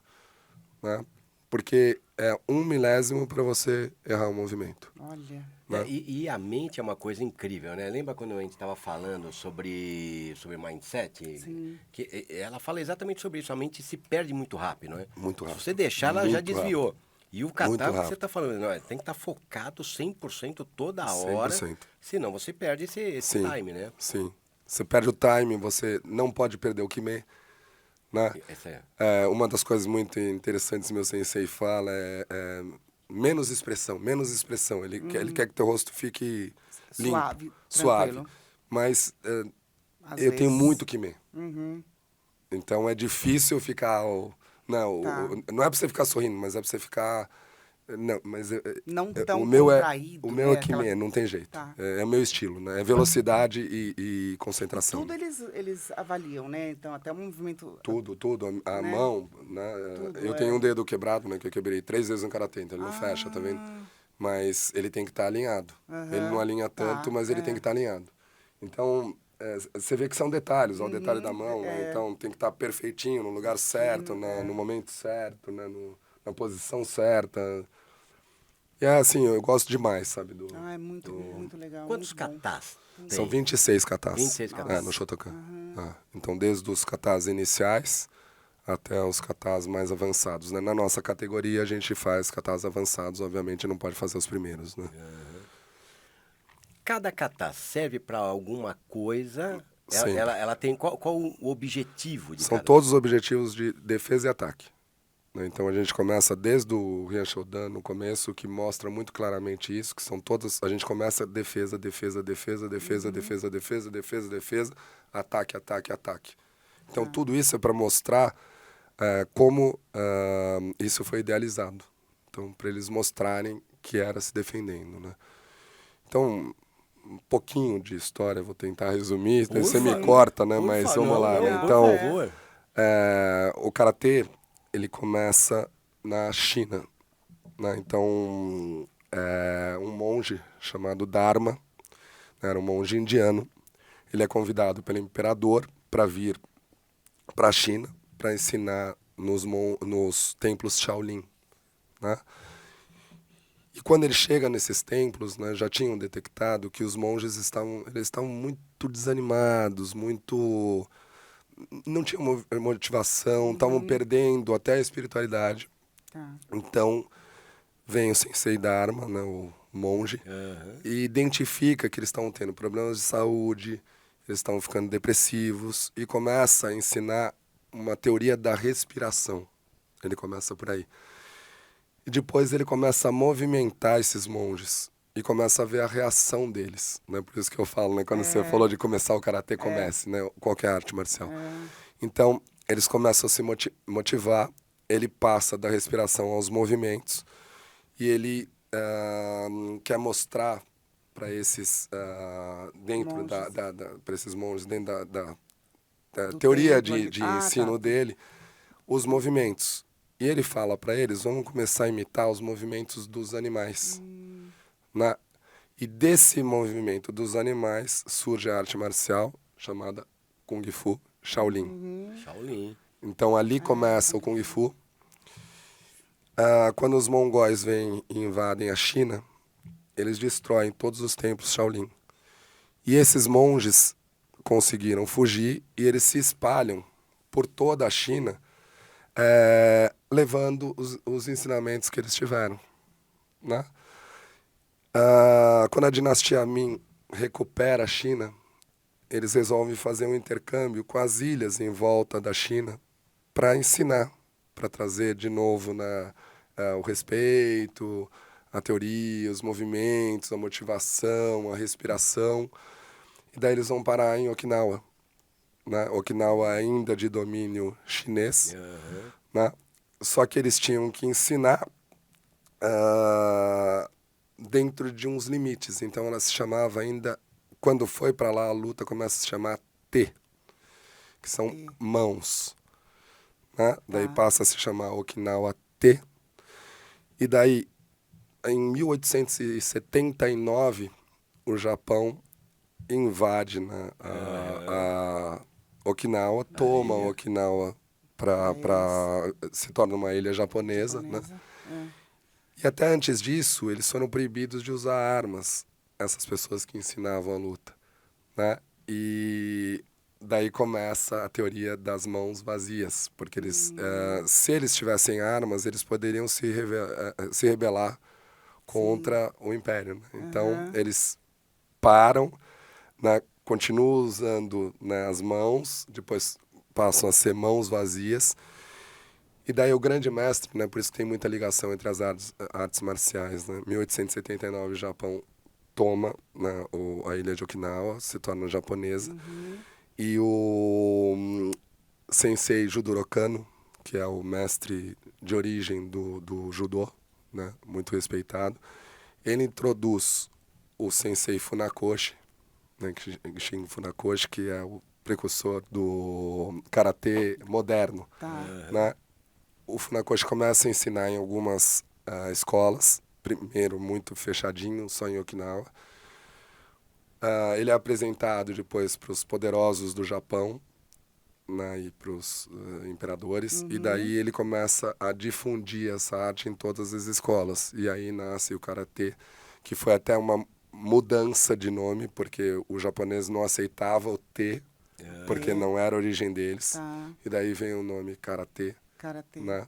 né? Porque é 1 milésimo para você errar o movimento. Olha. Né? E a mente é uma coisa incrível, né? Lembra quando a gente estava falando sobre mindset? Sim. Que ela fala exatamente sobre isso. A mente se perde muito rápido, né? Muito rápido. Se você deixar, ela já Muito desviou. E o Muito kata, que você rápido. está falando, não, tem que estar focado 100% toda hora. 100%. Senão você perde esse Sim, time, né? sim. Você perde o time, você não pode perder o kime. Né? Essa é. Uma das coisas muito interessantes meu sensei fala é menos expressão. Ele quer que teu rosto fique limpo, Suave, suave. tranquilo. Mas Às eu tenho vezes- muito kime. Então é difícil ficar... Não, Tá. não é pra você ficar sorrindo, mas é pra você ficar... Não, mas Não tão o meu contraído, o meu é né? kime, Aquela- não tem jeito. Tá. É o meu estilo, né? É velocidade e concentração. Tudo eles avaliam, né? Então, até o movimento... Tudo. A Né? mão, né? Tudo, Eu tenho um dedo quebrado, né? Que eu quebrei 3 vezes no karatê, então ele não fecha, tá vendo? Mas ele tem que estar alinhado. Ele não alinha tanto, mas ele tem que estar alinhado. Então, você vê que são detalhes, ó, o detalhe da mão, né? Então tem que estar perfeitinho, no lugar certo, no momento certo, né? Na posição certa. E é assim, eu gosto demais, sabe? é muito legal. Quantos muito bom. katas tem? São 26 katas. 26 katas. No Shotokan. Então, desde os katas iniciais até os katas mais avançados. Né? Na nossa categoria, a gente faz katas avançados, obviamente não pode fazer os primeiros. Né? Cada kata serve para alguma coisa? Sim. Ela tem qual o objetivo de São cada? todos os objetivos de defesa e ataque. Né? Então, a gente começa desde o Ryan Shodan, no começo, que mostra muito claramente isso, que são todas... A gente começa defesa, ataque, ataque, ataque. Então, tudo isso é para mostrar como isso foi idealizado. Então, para eles mostrarem que era se defendendo, né? Então, um pouquinho de história, vou tentar resumir. Você me corta, né? Mas vamos lá. Né? Então, por favor. o karatê, ele começa na China. Né? Então, um monge chamado Dharma, né? Era um monge indiano, ele é convidado pelo imperador para vir para a China para ensinar nos templos Shaolin. Né? E quando ele chega nesses templos, né, já tinham detectado que os monges estavam muito desanimados, não tinham motivação, estavam perdendo até a espiritualidade. Tá. Então, vem o Sensei Dharma, né, o monge, e identifica que eles estão tendo problemas de saúde, eles estão ficando depressivos, e começa a ensinar uma teoria da respiração. Ele começa por aí. E depois ele começa a movimentar esses monges e começa a ver a reação deles, né? Por isso que eu falo, né? Quando você falou de começar o karatê, comece, né? Qualquer arte marcial. Então, eles começam a se motivar, ele passa da respiração aos movimentos e ele quer mostrar para esses dentro para esses monges dentro da teoria de ensino dele os movimentos. E ele fala para eles, vamos começar a imitar os movimentos dos animais. E desse movimento dos animais surge a arte marcial chamada Kung Fu Shaolin. Shaolin. Então ali começa o Kung Fu. Quando os mongóis vêm e invadem a China, eles destroem todos os templos Shaolin. E esses monges conseguiram fugir e eles se espalham por toda a China, levando os ensinamentos que eles tiveram, né? Quando a dinastia Ming recupera a China, eles resolvem fazer um intercâmbio com as ilhas em volta da China para ensinar, para trazer de novo o respeito, a teoria, os movimentos, a motivação, a respiração. E daí eles vão parar em Okinawa. Né? Okinawa ainda de domínio chinês. Né? Só que eles tinham que ensinar dentro de uns limites. Então ela se chamava ainda, quando foi para lá a luta começa a se chamar Te, que são mãos. Né? Daí passa a se chamar Okinawa Te. E daí, em 1879, o Japão invade a Okinawa, toma Okinawa se torna uma ilha japonesa. Né? E até antes disso, eles foram proibidos de usar armas, essas pessoas que ensinavam a luta. Né? E daí começa a teoria das mãos vazias, porque eles, se eles tivessem armas, eles poderiam se rebelar contra o Império. Né? Então, eles param, né? Continuam usando, né, as mãos, depois passam a ser mãos vazias. E daí o grande mestre, né, por isso que tem muita ligação entre as artes marciais. Né? 1879, o Japão toma, né, a ilha de Okinawa, se torna japonesa. E o sensei Judoro Kano, que é o mestre de origem do judô, né, muito respeitado, ele introduz o sensei Funakoshi, né, Gishin Funakoshi, que é o precursor do karatê moderno. Né? O Funakoshi começa a ensinar em algumas escolas, primeiro muito fechadinho, só em Okinawa. Ele é apresentado depois para os poderosos do Japão, né, e para os imperadores, e daí ele começa a difundir essa arte em todas as escolas. E aí nasce o Karatê, que foi até uma mudança de nome, porque o japonês não aceitava o T, porque não era a origem deles. E daí vem o nome Karatê. Né?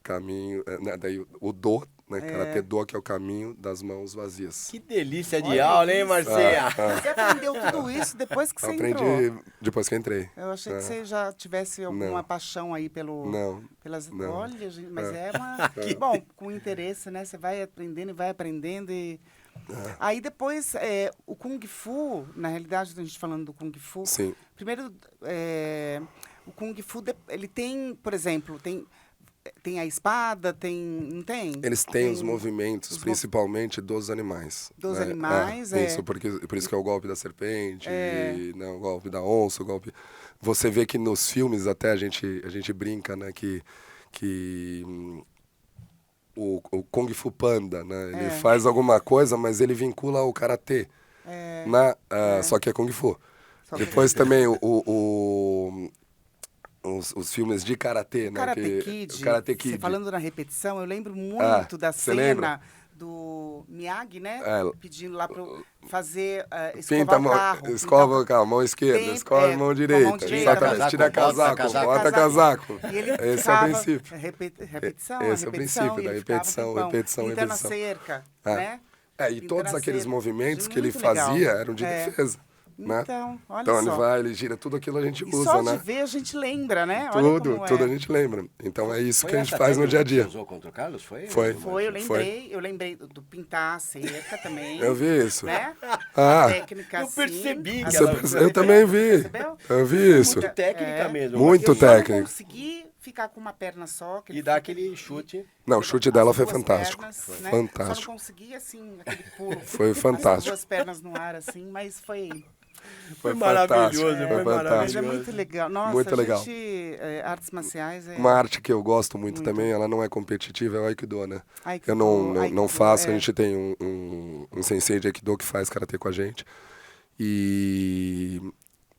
Caminho, né? Daí o Do, né? Karatê Do, que é o caminho das mãos vazias. Que delícia de aula, hein, Marcinha? Você aprendeu tudo isso depois que você entrou? Aprendi depois que entrei. Eu achei que você já tivesse alguma paixão aí pelas... Não. Olha, gente, mas é uma... Bom, com interesse, né? Você vai aprendendo e vai aprendendo e... Aí depois, o Kung Fu, na realidade, a gente falando do Kung Fu... Sim. Primeiro, o Kung Fu, ele tem, por exemplo, tem a espada, não tem? Eles têm os movimentos, principalmente dos animais. Dos né? animais, Isso, por isso que é o golpe da serpente, né? O golpe da onça, o golpe... Você vê que nos filmes até a gente brinca, né? Que o Kung Fu Panda, né? Ele faz alguma coisa, mas ele vincula ao Karatê. Só que é Kung Fu. Depois também os filmes de karatê, né? O Karate Kid. Você falando na repetição, eu lembro muito da cena lembra? Do Miyagi, né? Pedindo lá para fazer escova a mão esquerda, escova a mão direita. Tira casaco, bota casaco. Esse é o princípio. Repetição, esse é o princípio da repetição. Pintando a cerca, né? E todos aqueles movimentos que ele fazia eram de defesa. né? Então, olha Então ele só. vai, ele gira, tudo aquilo a gente E usa, só né? de ver a gente lembra, né? Olha Tudo, como tudo é. a gente lembra. Então é isso Foi que a gente essa faz no dia a técnica que dia. você usou contra o Carlos? Foi? Foi. Foi, eu lembrei do pintar a cerca também. Eu vi isso. Né? Ah. A técnica, Eu assim, percebi que as ela- duas Eu também vi. Percebeu? Eu vi isso. Muito técnica mesmo. Muito mas- Eu não técnica. consegui ficar com uma perna só. que E ele dá fica- aquele chute. Não, o chute dela as foi duas fantástico. pernas, né? Fantástico. Só não consegui, assim, aquele pulo. Foi As fantástico. duas pernas no ar, assim, mas foi... Foi fantástico, maravilhoso, foi foi Mas fantástico. é muito legal. Nossa, Muito legal. artes marciais é... Uma arte que eu gosto muito Muito. também, ela não é competitiva, é o Aikido, né? Aikido, Eu não Aikido, faço, é. a gente tem um sensei de Aikido que faz karatê com a gente.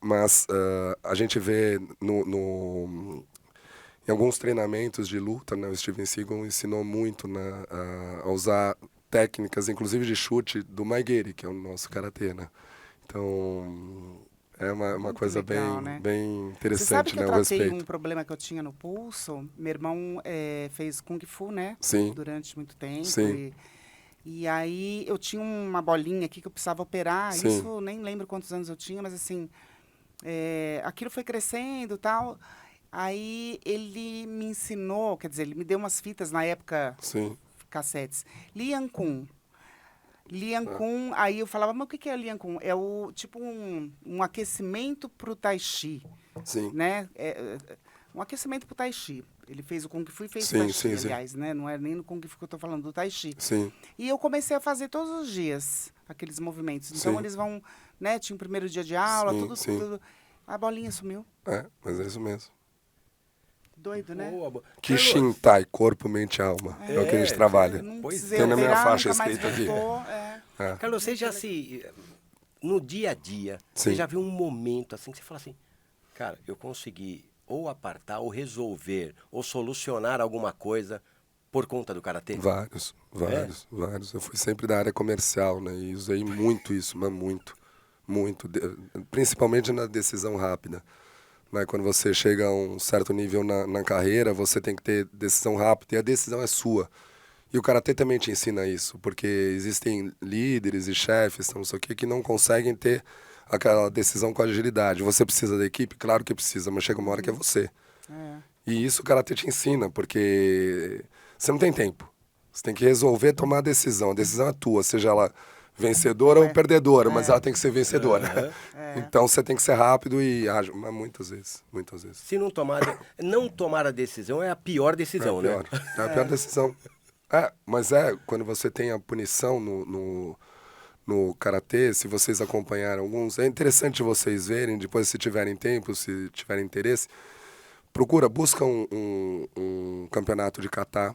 Mas a gente vê em alguns treinamentos de luta, né? O Steven Seagal ensinou muito, né, a usar técnicas, inclusive de chute, do Maigeri, que é o nosso karatê, né? Então, é uma Muito coisa legal, né? bem Você sabe interessante, que né? eu O tratei respeito. um problema que eu tinha no pulso? Meu irmão fez Kung Fu, né? Sim. Durante muito tempo. Sim. E aí eu tinha uma bolinha aqui que eu precisava operar. Sim. Isso nem lembro quantos anos eu tinha, mas assim, aquilo foi crescendo e tal. Aí ele me ensinou, quer dizer, ele me deu umas fitas na época, Sim. cassetes. Lian Kun. Lian Kun, aí eu falava, mas o que é Lian Kun? É tipo um aquecimento para o Tai Chi, Sim. né? Um aquecimento para o Tai Chi. Ele fez o Kung Fu e fez Sim, o Tai Chi, sim, sim. aliás, né? Não é nem no Kung Fu que eu estou falando, do Tai Chi. Sim. E eu comecei a fazer todos os dias aqueles movimentos. Então Sim. eles vão, né? Tinha o primeiro dia de aula, Sim, tudo, sim. tudo. A bolinha sumiu. Mas é isso mesmo. Doido, né? Boa, boa. Kishintai, corpo, mente e alma. É o que a gente trabalha. Não Pois precisei tem na minha operar, faixa nunca mais escrito aqui. voltou, Carlos, você já se... No dia a dia, você Sim. já viu um momento assim que você fala assim, cara, eu consegui ou apartar, ou resolver, ou solucionar alguma coisa por conta do karatê? Vários. Eu fui sempre da área comercial, né? E usei muito isso, mas muito. Principalmente na decisão rápida. Né? Quando você chega a um certo nível na carreira, você tem que ter decisão rápida e a decisão é sua. E o karatê também te ensina isso, porque existem líderes e chefes, não sei o que não conseguem ter aquela decisão com agilidade. Você precisa da equipe? Claro que precisa, mas chega uma hora que é você. E isso o karatê te ensina, porque você não tem tempo. Você tem que resolver tomar a decisão. A decisão é tua, seja ela vencedora ou perdedora, mas ela tem que ser vencedora. Então você tem que ser rápido e ágil, mas muitas vezes. Se não tomar, não tomar a decisão é a pior decisão, É a pior decisão. Mas quando você tem a punição no karatê, se vocês acompanharam alguns, é interessante vocês verem, depois se tiverem tempo, se tiverem interesse, busca um campeonato de kata,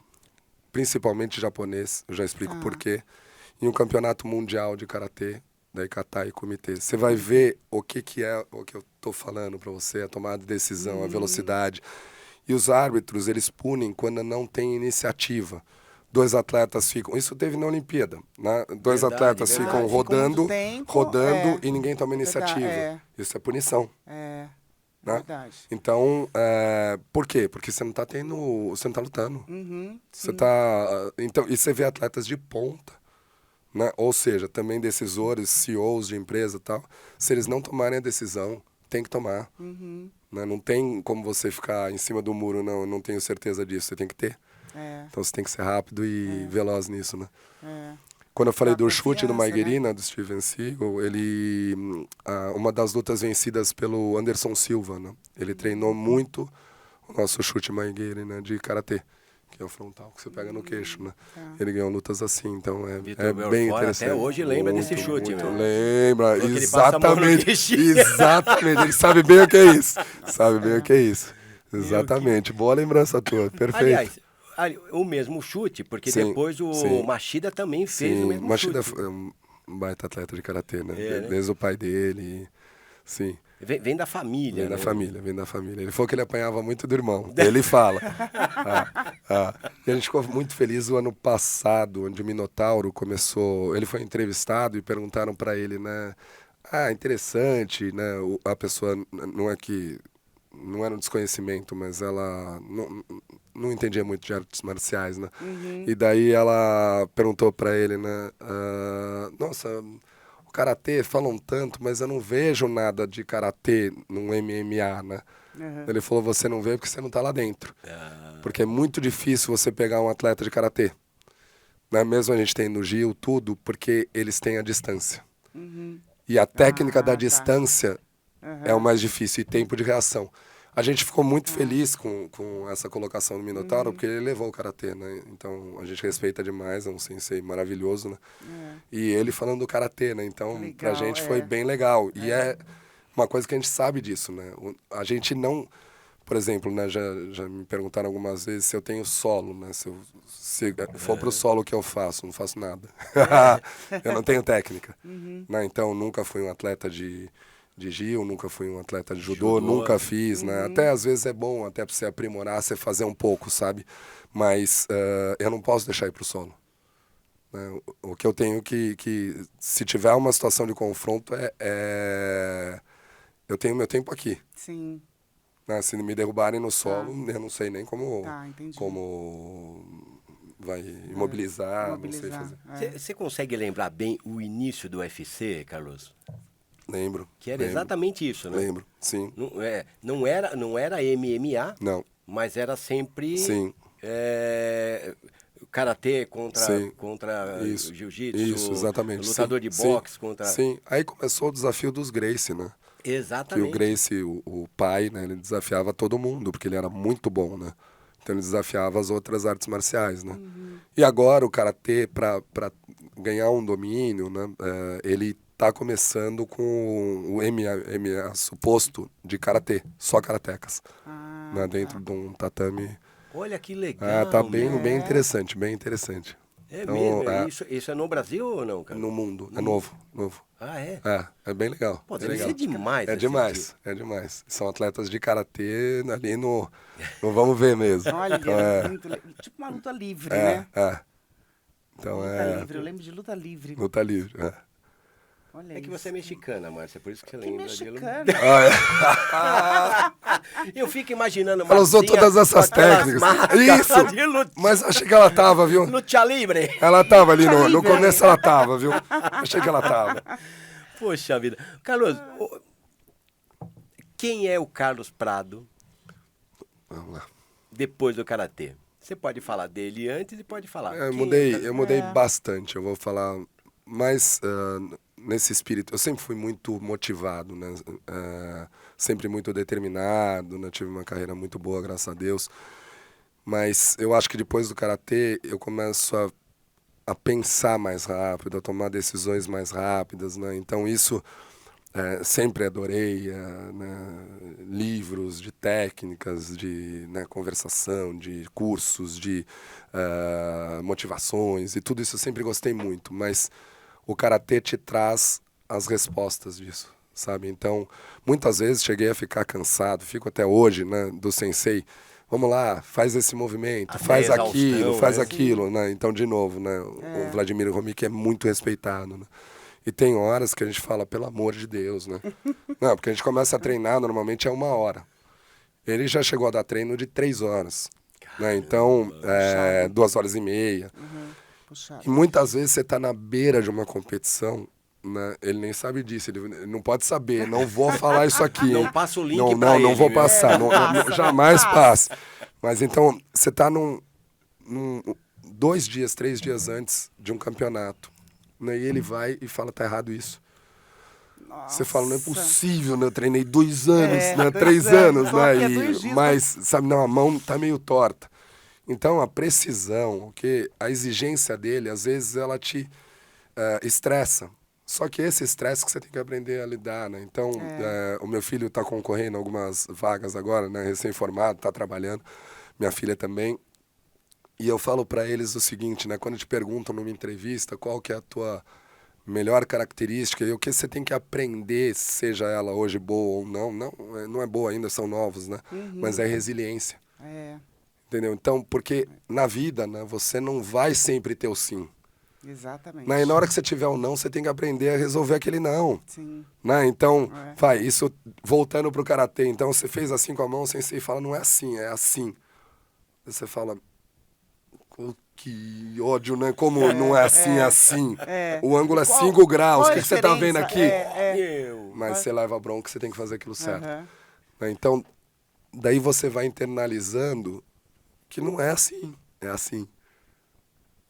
principalmente japonês, eu já explico por quê, e um campeonato mundial de karatê, daí kata e comitê. Você vai ver o que é o que eu estou falando para você, a tomada de decisão, a velocidade. E os árbitros, eles punem quando não tem iniciativa. 2 atletas ficam... Isso teve na Olimpíada, né? 2 Verdade, atletas verdade. ficam Ficam rodando, muito tempo, e ninguém toma iniciativa. Isso é punição. É, Né? verdade. Então, por quê? Porque você não tá você não tá lutando. Uhum, Você tá... Então, e você vê atletas de ponta, né? Ou seja, também decisores, CEOs de empresa e tal. Se eles não tomarem a decisão, tem que tomar. Né? Não tem como você ficar em cima do muro, não tenho certeza disso. Você tem que ter. Então você tem que ser rápido e veloz nisso, né? Quando eu falei Dá do chute do confiança, Maigeri, né? né, do Steven Seagal, uma das lutas vencidas pelo Anderson Silva, né? Ele treinou muito o nosso chute Maigeri, né, de karatê, que é o frontal que você pega no queixo, né? Ele ganhou lutas assim, então Vitor bem Belfort interessante. até hoje lembra desse chute, muito, meu. lembra, Falou que ele passa a mão no exatamente, queixinho. exatamente, ele sabe bem o que é isso, sabe bem o que é isso, exatamente, boa lembrança tua, perfeito. Aliás, o mesmo chute, porque Sim, depois o sim. Machida também fez o Sim, mesmo Machida chute. é um baita atleta de karatê, né? É, né? Desde o pai dele, sim. Vem da família, Vem né? vem da família. Ele falou que ele apanhava muito do irmão. Ele fala. E a gente ficou muito feliz o ano passado, onde o Minotauro começou. Ele foi entrevistado e perguntaram para ele, né? Interessante, né? A pessoa não era um desconhecimento, mas ela não entendia muito de artes marciais, né? E daí ela perguntou para ele, né? Nossa, o o karatê falam tanto, mas eu não vejo nada de karatê no MMA, né? Uhum. Ele falou, você não vê porque você não tá lá dentro. Porque é muito difícil você pegar um atleta de karatê. Né? Mesmo a gente tem no Gil, tudo, porque eles têm a distância. E a técnica da tá. distância é o mais difícil, e tempo de reação. A gente ficou muito feliz com essa colocação do Minotauro, porque ele levou o karatê, né? Então, a gente respeita demais, é um sensei maravilhoso, né? E ele falando do karatê, né? Então, Legal, pra gente foi bem legal. E é uma coisa que a gente sabe disso, né? A gente não... Por exemplo, né, já me perguntaram algumas vezes se eu tenho solo, né? Se for pro solo, o que eu faço? Não faço nada. Eu não tenho técnica. Né? Então, nunca fui um atleta de Gil, nunca fui um atleta de judô, nunca fiz, né? Até às vezes é bom, até pra você aprimorar, você fazer um pouco, sabe? Mas eu não posso deixar ir pro solo. Né? O que eu tenho que se tiver uma situação de confronto, eu tenho meu tempo aqui. Sim. Né? Se me derrubarem no solo, eu não sei nem como vai imobilizar, não sei fazer. Você consegue lembrar bem o início do UFC, Carlos? Lembro. Que era lembro, exatamente isso, né? Lembro, sim. Não era MMA, Não, mas era sempre sim. karatê Sim. contra Isso. jiu-jitsu, Isso, exatamente. lutador sim, de boxe sim, contra... Sim, aí começou o desafio dos Gracie, né? Que Exatamente. o Gracie, o pai, né, ele desafiava todo mundo, porque ele era muito bom, né? Então ele desafiava as outras artes marciais, né? E agora o karatê, para ganhar um domínio, né, ele tá começando com o MMA suposto de karatê, só karatecas, né, dentro de um tatame. Olha que legal. Tá bem, meu. bem interessante, bem interessante. É Então, mesmo? Isso é no Brasil ou não, cara? No mundo, é novo. Ah, é? É bem legal. Pô, bem deve legal. ser demais. É assistir. demais, é demais. São atletas de karatê ali no vamos ver mesmo. Olha, Então, tipo uma luta livre, né? Então Luta livre, eu lembro de luta livre. luta livre. Olha É que isso. você é mexicana, Márcia, por isso que você Que lembra mexicana. Eu fico imaginando Ela usou Marcinha todas essas com aquelas técnicas. máscaras Isso. de luta, Mas achei que ela tava, viu? luta livre. Ela tava ali no livre. começo, ela tava, viu? Achei que ela tava. Poxa vida. Carlos, quem é o Carlos Prado Vamos lá. depois do karatê? Você pode falar dele antes e pode falar. Eu Quem mudei, é o eu mudei bastante. Eu vou falar mais nesse espírito. Eu sempre fui muito motivado, né? Sempre muito determinado, né? Tive uma carreira muito boa, graças a Deus. Mas eu acho que depois do karatê eu começo a pensar mais rápido, a tomar decisões mais rápidas, né? Então isso sempre adorei, né? Livros de técnicas, de conversação, de cursos, de motivações, e tudo isso eu sempre gostei muito, mas o karatê te traz as respostas disso, sabe? Então, muitas vezes cheguei a ficar cansado, fico até hoje, né, do sensei. Vamos lá, faz esse movimento, Até faz exaustão, aquilo, faz né? aquilo, né? Então, de novo, né, o Vladimir Romik é muito respeitado, né? E tem horas que a gente fala, pelo amor de Deus, né? Não, porque a gente começa a treinar, normalmente é 1 hora. Ele já chegou a dar treino de 3 horas, né? Então, 2 horas e meia. Puxado. E muitas vezes você tá na beira de uma competição, né? Ele nem sabe disso, ele não pode saber, não vou falar isso aqui, hein? Não passa o link não, pra não, ele, não vou viu? passar, jamais passa. Mas então, você tá 2 dias, 3 dias antes de um campeonato, né? E ele vai e fala, tá errado isso. Você fala, não é possível, né? Eu treinei 2 anos, né? 3 anos, tô né? aqui há 2 dias, Mas, sabe, não, a mão tá meio torta. Então, a precisão, a exigência dele, às vezes, ela te estressa. Só que esse estresse que você tem que aprender a lidar, né? Então, o meu filho está concorrendo a algumas vagas agora, né? Recém-formado, está trabalhando. Minha filha também. E eu falo para eles o seguinte, né? Quando te perguntam numa entrevista qual que é a tua melhor característica e o que você tem que aprender, seja ela hoje boa ou não é boa ainda, são novos, né? Mas é resiliência. Entendeu? Então, porque na vida, né, você não vai sempre ter o sim. Exatamente. Né? E na hora que você tiver o não, você tem que aprender a resolver aquele não. Sim. Né? Então, isso voltando pro karatê. Então, você fez assim com a mão, o sensei fala, não é assim, é assim. Você fala, Que ódio, né? Como não é assim, assim. É. O ângulo é Qual- 5 graus. qual O a que você tá vendo diferença? aqui? Mas você leva a bronca, você tem que fazer aquilo certo. Aham. Né? Então, daí você vai internalizando que não é assim. É assim.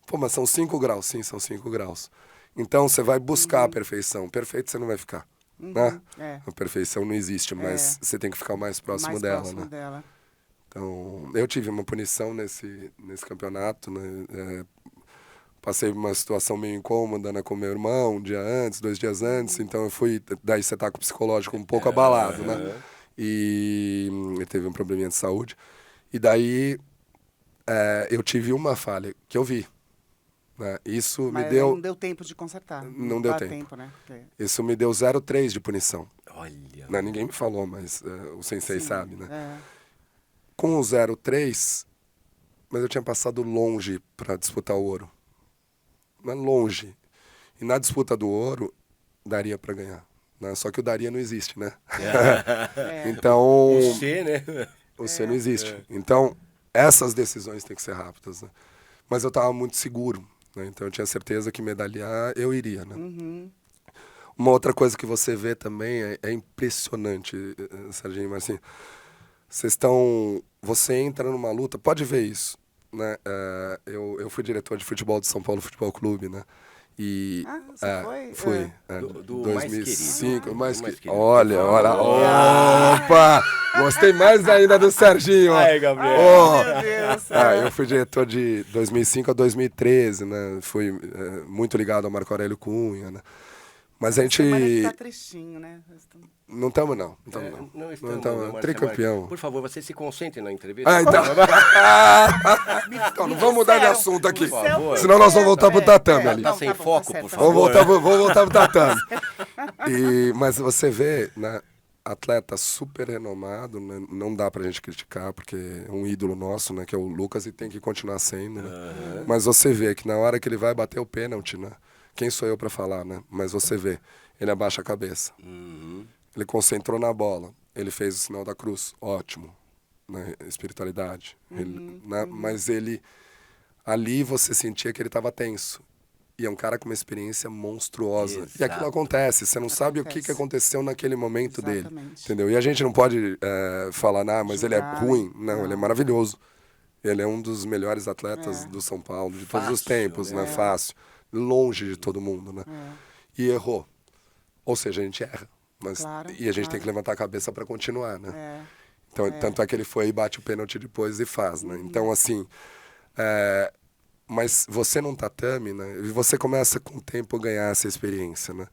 Pô, mas são 5 graus. Sim, são 5 graus. Então, você vai buscar a perfeição. Perfeito você não vai ficar. Né? É. A perfeição não existe, mas você tem que ficar o mais próximo Mais dela, próximo né? dela. Então, eu tive uma punição nesse campeonato, né? Passei uma situação meio incômoda, né, com meu irmão, um dia antes, 2 dias antes, então eu fui, daí você tá com o psicológico um pouco abalado, né? E ele teve um probleminha de saúde. E daí eu tive uma falha que eu vi. Né? Isso Mas me deu. não deu tempo de consertar. Não deu dá tempo. né? Porque- Isso me deu 0,3 de punição. Olha. Né? Ninguém me falou, mas o sensei sabe, né? É. Com o 0,3, mas eu tinha passado longe para disputar o ouro. Mas longe. E na disputa do ouro, daria para ganhar. Né? Só que o daria não existe, né? Então, O C, né? o C não existe. Então, essas decisões têm que ser rápidas. Né? Mas eu estava muito seguro. Né? Então, eu tinha certeza que medalhar eu iria. Né? Uma outra coisa que você vê também é impressionante, Serginho e Marcinho. Você entra numa luta, pode ver isso, né? Eu fui diretor de futebol do São Paulo Futebol Clube, né? E você foi? fui, Do mais 2005, mais querido. olha, opa, gostei mais ainda do Serginho, ó. Ai, Gabriel. Ó. Meu Deus. Eu fui diretor de 2005 a 2013, né? Fui muito ligado ao Marco Aurélio Cunha, né? Mas a gente Semana que tá tristinho, né? não estamos não. Não Então, estamos, tricampeão. Por favor, você se concentre na entrevista. Então. Então, não vamos mudar de assunto aqui. Por favor. Senão nós vamos voltar pro tatame ali. Tá sem Tá bom, foco, tá por certo. favor. Vamos voltar pro tatame. Mas você vê, né, atleta super renomado, né, não dá pra gente criticar, porque é um ídolo nosso, né, que é o Lucas, e tem que continuar sendo. Né? Mas você vê que na hora que ele vai bater o pênalti, né, quem sou eu pra falar, né? Mas você vê, ele abaixa a cabeça. Ele concentrou na bola. Ele fez o sinal da cruz. Ótimo. Né? Espiritualidade. Mas ele... Ali você sentia que ele estava tenso. E é um cara com uma experiência monstruosa. Exato. E aquilo acontece. Você não sabe o que aconteceu naquele momento dele. Exatamente. Entendeu? E a gente não pode falar, mas ele é Julgar. ruim. Não, ele é maravilhoso. Ele é um dos melhores atletas do São Paulo, de todos os Fácil, tempos, né? Fácil. Longe de todo mundo, né? E errou. Ou seja, a gente erra. Mas, Claro, e a gente claro. tem que levantar a cabeça para continuar, né? É. Então, tanto é que ele foi e bate o pênalti depois e faz, né? Então, assim... mas você num tatame, né? E você começa com o tempo a ganhar essa experiência, né?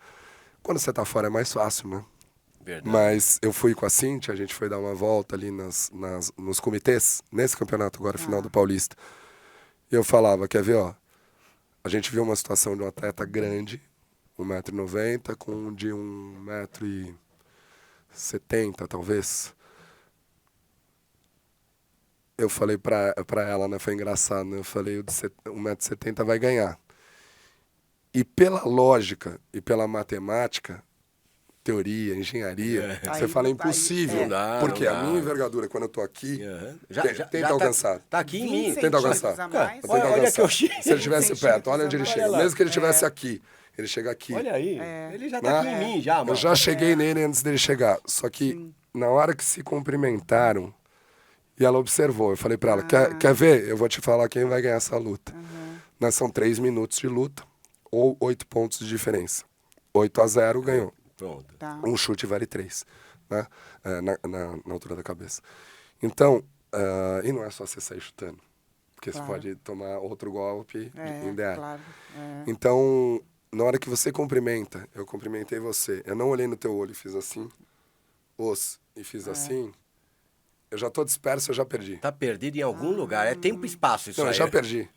Quando você tá fora é mais fácil, né? Verdade. Mas eu fui com a Cíntia, a gente foi dar uma volta ali nos comitês, nesse campeonato agora, final do Paulista. E eu falava, quer ver, ó? A gente viu uma situação de um atleta grande, 1,90 m, com um de 1,70 m, talvez. Eu falei pra ela, né? Foi engraçado, né? Eu falei, o de 1,70 m vai ganhar. E pela lógica e pela matemática, teoria, engenharia, você Aí fala não dá, impossível. Não dá, porque não a dá. minha envergadura, quando eu tô aqui, Já tenta alcançar. Tá aqui em 20 mim. Tenta alcançar. centímetros a mais. Tenta Olha alcançar. que eu chego. Se ele estivesse 20 perto, olha onde ele centímetros a chega. mais. Mesmo que ele estivesse aqui, ele chega aqui. Olha aí. Ele já tá Né? aqui em mim, já, mano. Eu já cheguei nele antes dele chegar. Só que na hora que se cumprimentaram, e ela observou, eu falei pra ela, quer ver? Eu vou te falar quem vai ganhar essa luta. Nós são 3 minutos de luta ou 8 pontos de diferença. 8-0 ganhou. Pronto. Tá. Um chute vale 3, né? Na altura da cabeça. Então, e não é só você sair chutando. Porque você pode tomar outro golpe em DA. Claro. Então, na hora que você cumprimenta, eu cumprimentei você, eu não olhei no teu olho e fiz assim, e fiz assim, eu já tô disperso, eu já perdi. Tá perdido em algum lugar. É tempo e espaço isso Não, eu aí. já perdi.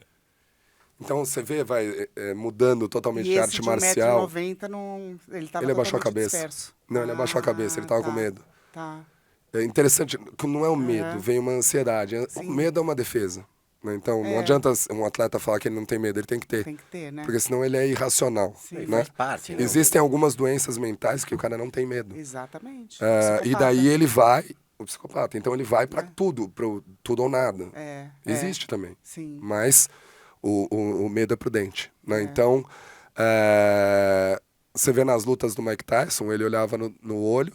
Então, você vê, vai mudando totalmente E de esse arte de marcial. 1,90 m, não... ele tava Ele abaixou a totalmente cabeça. disperso. Não, ele abaixou a cabeça, ele tava com tá, medo. Tá. É interessante, que não é o medo, vem uma ansiedade. O medo é uma defesa. Né? Então, não adianta um atleta falar que ele não tem medo, ele tem que ter. Tem que ter, né? Porque senão ele é irracional. Ele Né? faz parte, né? Existem algumas doenças mentais que o cara não tem medo. Exatamente. E daí ele vai, o psicopata. Então ele vai para tudo, pro tudo ou nada. Existe também. Sim. Mas o medo é prudente, né? Então, você vê nas lutas do Mike Tyson, ele olhava no olho,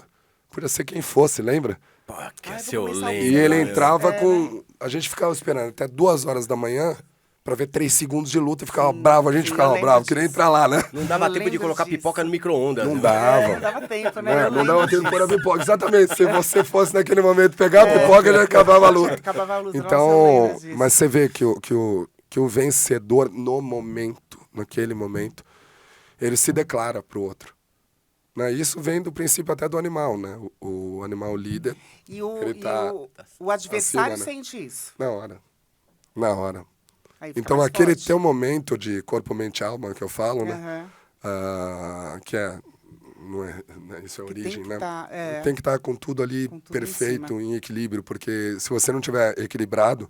podia ser quem fosse, lembra? Pô, que Ai, se vou eu começar a lembro. E ele Mas, entrava né? com... A gente ficava esperando até 2 horas da manhã pra ver 3 segundos de luta e ficava bravo. A gente sim, eu ficava lembro bravo, queria disso. entrar lá, né? Não dava Eu tempo de lembro colocar disso. pipoca no micro-ondas. Não né? dava. Não dava tempo, né? Eu Não lembro dava tempo de disso. pôr a pipoca. Exatamente. Se você fosse naquele momento pegar a pipoca, já acabava a luta. Acabava a luta, nossa, eu Então, lembro disso. mas você vê que o vencedor no momento, naquele momento, ele se declara pro outro. Né? Isso vem do princípio até do animal, né? O animal líder, E o, ele tá o adversário acima, né? sente isso. na hora. Na hora. Aí fica Então mais aquele forte. teu momento de corpo, mente e alma que eu falo, né? Aham. Que é... Não é, né? Isso é a Que tem origem, que né? tá, Tem que estar com tudo ali Com tudo em perfeito, cima. em equilíbrio, porque se você não tiver equilibrado,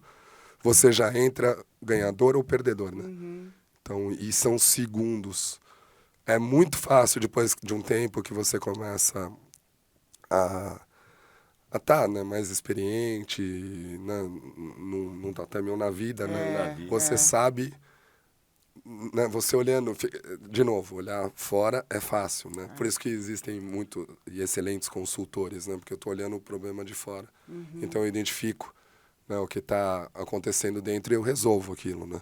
você já entra ganhador ou perdedor, né? Uhum. Então, e são segundos. É muito fácil depois de um tempo que você começa a tá, né, mais experiente, né, num tatame ou na vida, né? Você sabe, né, você olhando, de novo, olhar fora é fácil, né? Por isso que existem muito e excelentes consultores, né? Porque eu tô olhando o problema de fora. Então eu identifico, né, o que está acontecendo dentro e eu resolvo aquilo, né?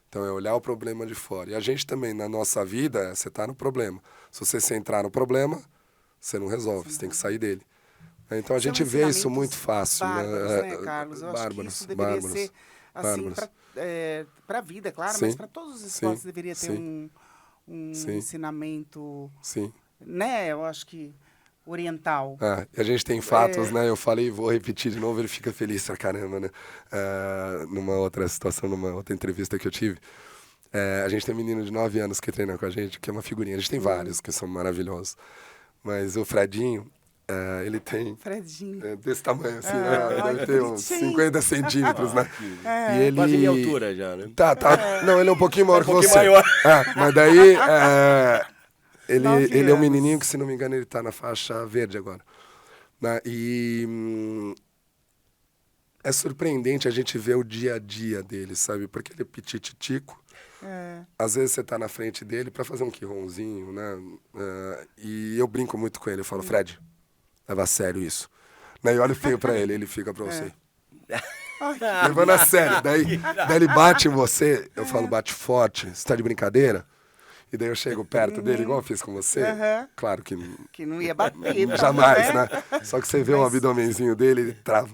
Então é olhar o problema de fora. E a gente também, na nossa vida, você está no problema. Se você se entrar no problema, você não resolve, você tem que sair dele. Então a São gente vê isso ensinamentos muito fácil. bárbaros, né? né, Carlos? Eu acho que Bárbaros, isso deveria bárbaros, ser, assim, bárbaros. para a vida, claro, Sim, mas para todos os esportes sim, deveria ter sim. um Sim. ensinamento, Sim. né? Eu acho que oriental. E a gente tem fatos, né? Eu falei, vou repetir de novo, ele fica feliz pra caramba, né? Numa outra situação, numa outra entrevista que eu tive, a gente tem um menino de 9 anos que treina com a gente, que é uma figurinha. A gente tem vários que são maravilhosos. Mas o Fredinho, ele tem Fredinho. desse tamanho, assim, ai, deve que ter uns bonitinho. 50 centímetros, né? E ele... Quase minha altura já, né? Tá. Não, ele é um pouquinho maior que pouquinho você. maior. Mas daí, ele 9 é um anos. menininho que, se não me engano, ele tá na faixa verde agora. Né? E é surpreendente a gente ver o dia a dia dele, sabe? Porque ele é pitititico. Às vezes você tá na frente dele pra fazer um quirronzinho, né? E eu brinco muito com ele. Eu falo, Fred, leva a sério isso. Daí eu olho feio pra ele, ele fica pra você. Levando a sério. Daí ele bate em você, eu falo, bate forte. Você tá de brincadeira? E daí eu chego perto dele, igual eu fiz com você. Claro que Que não ia bater. jamais, né? Só que você vê o abdomenzinho dele, ele trava.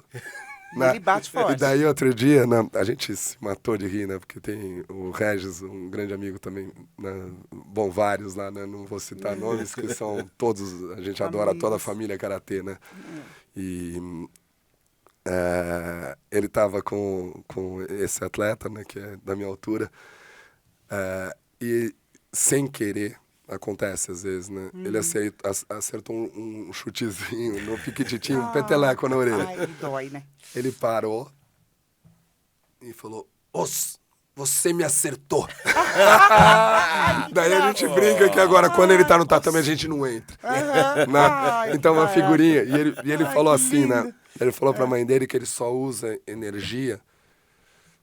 Né? Ele bate forte. E daí outro dia, né, a gente se matou de rir, né? Porque tem o Regis, um grande amigo também, né? Bom, vários lá, né? Não vou citar nomes, que são todos, a gente adora toda a família karatê, né? E ele tava com esse atleta, né? Que é da minha altura. E sem querer, acontece às vezes, né? Ele acertou um chutezinho no piquititinho, um peteleco na orelha. Ai, dói, né? Ele parou e falou, você me acertou. Daí a gente brinca que agora, quando ele tá no tatame, a gente não entra. Né? Ai, Então, uma caraca. figurinha. E ele falou que assim, né? lindo. Ele falou pra mãe dele que ele só usa energia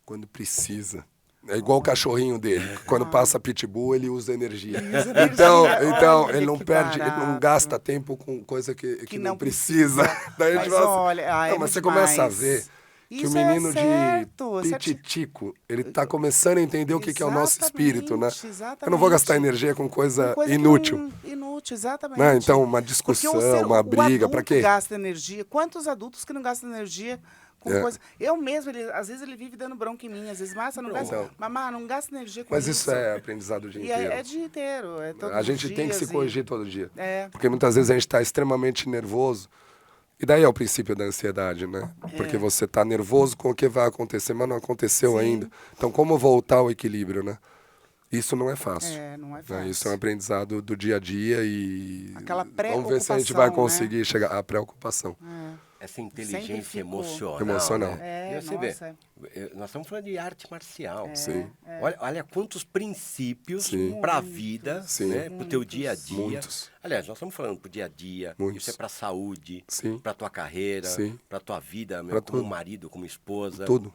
quando precisa. É igual o cachorrinho dele. Quando passa pitbull, ele usa energia. Então Olha ele não que perde, ele não barato. gasta tempo com coisa que não não precisa. Daí a gente Mas fala assim, olha, não, é mas você demais. começa a ver que Isso o menino certo, de pititico, ele tá começando a entender o que é o nosso espírito, né? Exatamente. Eu não vou gastar energia com coisa Coisa que inútil. Inútil, exatamente. Né? Então, uma Porque discussão, o uma briga, pra adulto quê? gasta energia. Quantos adultos que não gastam energia com É. coisa... Eu mesmo, às vezes ele vive dando bronca em mim. Às vezes, Márcia, não gasta... Então. Mamá, não gasta energia com Mas isso. isso é aprendizado o dia E inteiro. é dia inteiro. É todos A gente os tem que se dias e- corrigir todo dia. É. Porque muitas vezes a gente está extremamente nervoso. E daí é o princípio da ansiedade, né? Porque você está nervoso com o que vai acontecer, mas não aconteceu ainda. Então, como voltar ao equilíbrio, né? Isso não é fácil. Não é Né? fácil. Isso é um aprendizado do dia a dia e Aquela vamos ver se a gente vai preocupação, conseguir chegar à preocupação. Essa Sempre inteligência ficou. emocional. Emocional. Né? É, E você vê, nossa. Nós estamos falando de arte marcial. Sim. Olha quantos princípios Sim. para a vida, Sim. né? Para o teu dia a dia. Muitos. Aliás, nós estamos falando para o dia a dia. Muitos. Isso é para a saúde, Sim. para a tua carreira, Sim. para a tua vida, Pra como tudo. marido, como esposa. Tudo.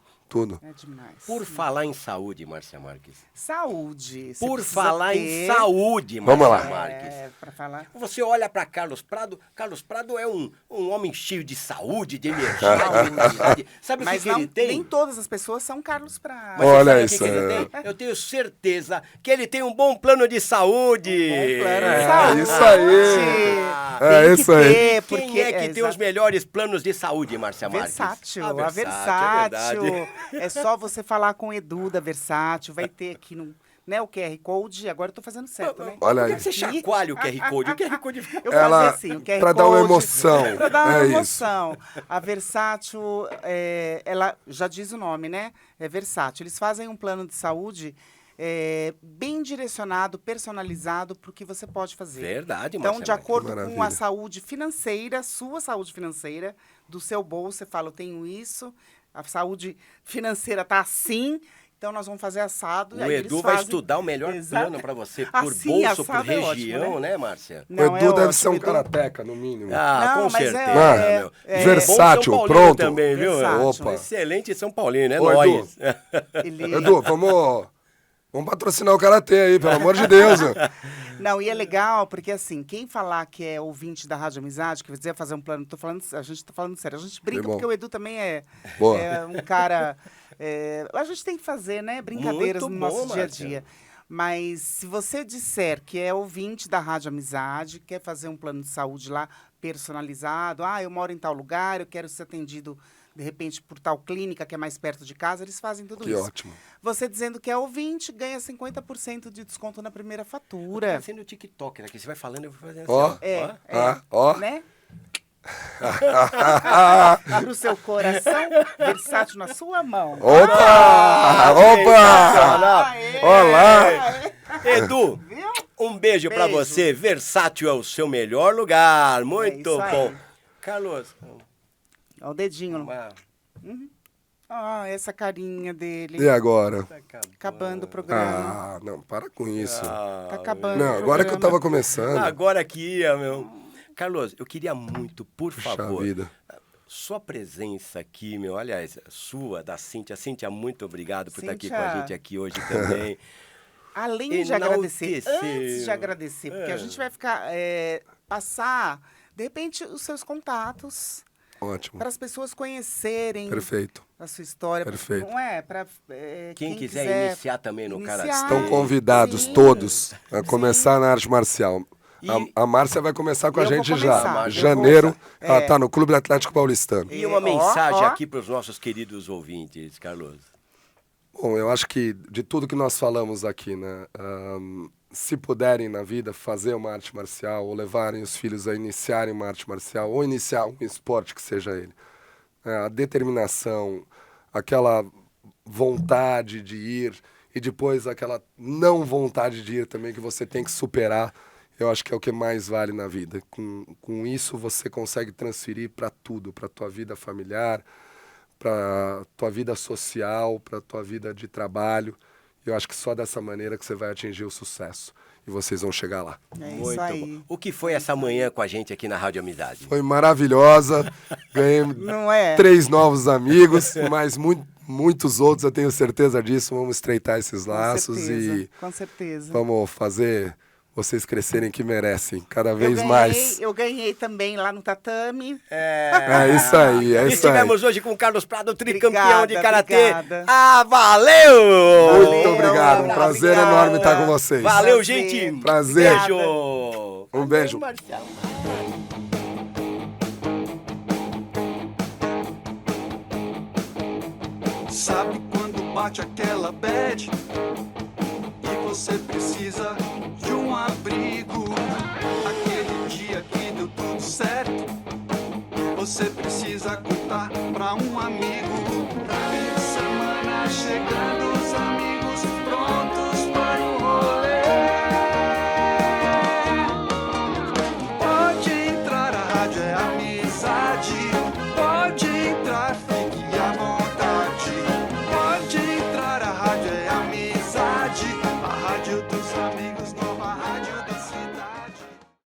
É demais. Por falar em saúde, Márcia Marques. Saúde. Você Por precisa falar em ter- saúde, Vamos Márcia lá. Marques. Pra falar. Você olha para Carlos Prado é um homem cheio de saúde, de energia, de vitalidade. Sabe o Mas que não, ele tem? nem todas as pessoas são Carlos Prado. Mas Olha você sabe isso, o que ele é. tem? Eu tenho certeza que ele tem um bom plano de saúde. Saúde. isso aí. É Tem isso que aí. ter, Quem é que tem os melhores planos de saúde, Márcia Marques? Versátil, A a Versátil, Versátil. é É só você falar com o Edu da Versátil, vai ter aqui no, né, o QR Code. Agora eu tô fazendo certo, né? Olha Por que aí. você chacoalha o QR Code? O QR Code fica... Eu Ela- fazia assim, o QR pra dar uma Code, emoção, Pra dar uma é isso. emoção. A Versátil, ela já diz o nome, né? É Versátil. Eles fazem um plano de saúde bem direcionado, personalizado para o que você pode fazer. Verdade, Então, Márcia de Marques. acordo com Maravilha. a saúde financeira, sua saúde financeira, do seu bolso, você fala, eu tenho isso, a saúde financeira tá assim, então nós vamos fazer assado. O aí Edu eles vai fazem- estudar o melhor Exato. plano para você, por Assim, bolso, por assado é ótimo, região, né? né, Márcia? O Não, Edu é deve ótimo, ser um Edu. karateca, no mínimo. Ah, Não, com mas certeza. Mano, Bom versátil, São Paulino pronto. também, viu? Versátil. Opa. Excelente São Paulino, é Ô, nóis. Ele- Edu, vamos patrocinar o karatê aí, pelo amor de Deus. né? Não, e é legal, porque assim, quem falar que é ouvinte da Rádio Amizade, que quiser fazer um plano, a gente tá falando sério, a gente brinca, bom. porque o Edu também Boa. é um cara... a gente tem que fazer, né, brincadeiras Muito no bom, nosso dia a Márcia. dia. Mas se você disser que é ouvinte da Rádio Amizade, quer fazer um plano de saúde lá personalizado, eu moro em tal lugar, eu quero ser atendido, de repente, por tal clínica que é mais perto de casa, eles fazem tudo Que isso. ótimo. Você dizendo que é ouvinte, ganha 50% de desconto na primeira Tá fatura. sendo o TikTok, né? Que você vai falando, eu vou fazendo Ó. assim. Ó. Né? Pro seu coração, versátil na sua mão. Opa! Opa! Aê! Olá! Edu, um beijo pra Beijo. você. Versátil é o seu melhor lugar. Muito isso aí. bom. Carlos, Ó o dedinho. uma... Essa carinha dele. E agora? Acabando o programa. Não, para com isso. Tá acabando Não, o agora que eu programa. tava começando. Agora que ia, meu. Carlos, eu queria muito, por Puxa favor, vida. sua presença aqui, meu, aliás, sua, da Cíntia. Cíntia, muito obrigado por estar aqui com a Cíntia. gente aqui hoje também. Além de agradecer, Enaltecer. antes de agradecer, porque a gente vai ficar, passar, de repente, os seus contatos Ótimo. para as pessoas conhecerem Perfeito. a sua história. Perfeito. Não é? Para Quem quiser iniciar também no iniciar. Karatê. Estão convidados Sim. todos a começar na arte marcial. E- A Márcia vai começar com a Eu vou gente começar, já. eu Janeiro, vou começar. ela tá no Clube Atlético Paulistano. E uma Ó, mensagem ó. aqui para os nossos queridos ouvintes, Carlos. Bom, eu acho que de tudo que nós falamos aqui, né? Se puderem na vida fazer uma arte marcial, ou levarem os filhos a iniciarem uma arte marcial, ou iniciar um esporte que seja ele. A determinação, aquela vontade de ir, e depois aquela não vontade de ir também que você tem que superar, eu acho que é o que mais vale na vida. Com isso você consegue transferir para tudo, para tua vida familiar, para tua vida social, para tua vida de trabalho. Eu acho que só dessa maneira que você vai atingir o sucesso. E vocês vão chegar lá. É isso Muito aí. bom. O que foi essa manhã com a gente aqui na Rádio Amizade? Foi maravilhosa. Ganhei Não é? 3 novos amigos, mas muitos outros, eu tenho certeza disso. Vamos estreitar esses laços e Com certeza. vamos fazer vocês crescerem que merecem, cada Eu vez ganhei, mais. Eu ganhei também lá no tatame. É isso aí, é isso aí. Estivemos hoje com o Carlos Prado, tricampeão Obrigada, de Karatê. obrigada. Valeu! Muito obrigado, um prazer obrigada. enorme estar com vocês. Valeu, Prazer. gente! Prazer. Beijo! Um beijo. Marcial. Sabe quando bate aquela bad e você precisa de um abrigo? Aquele dia que deu tudo certo, você precisa contar pra um amigo. Fim de semana chegando, os amigos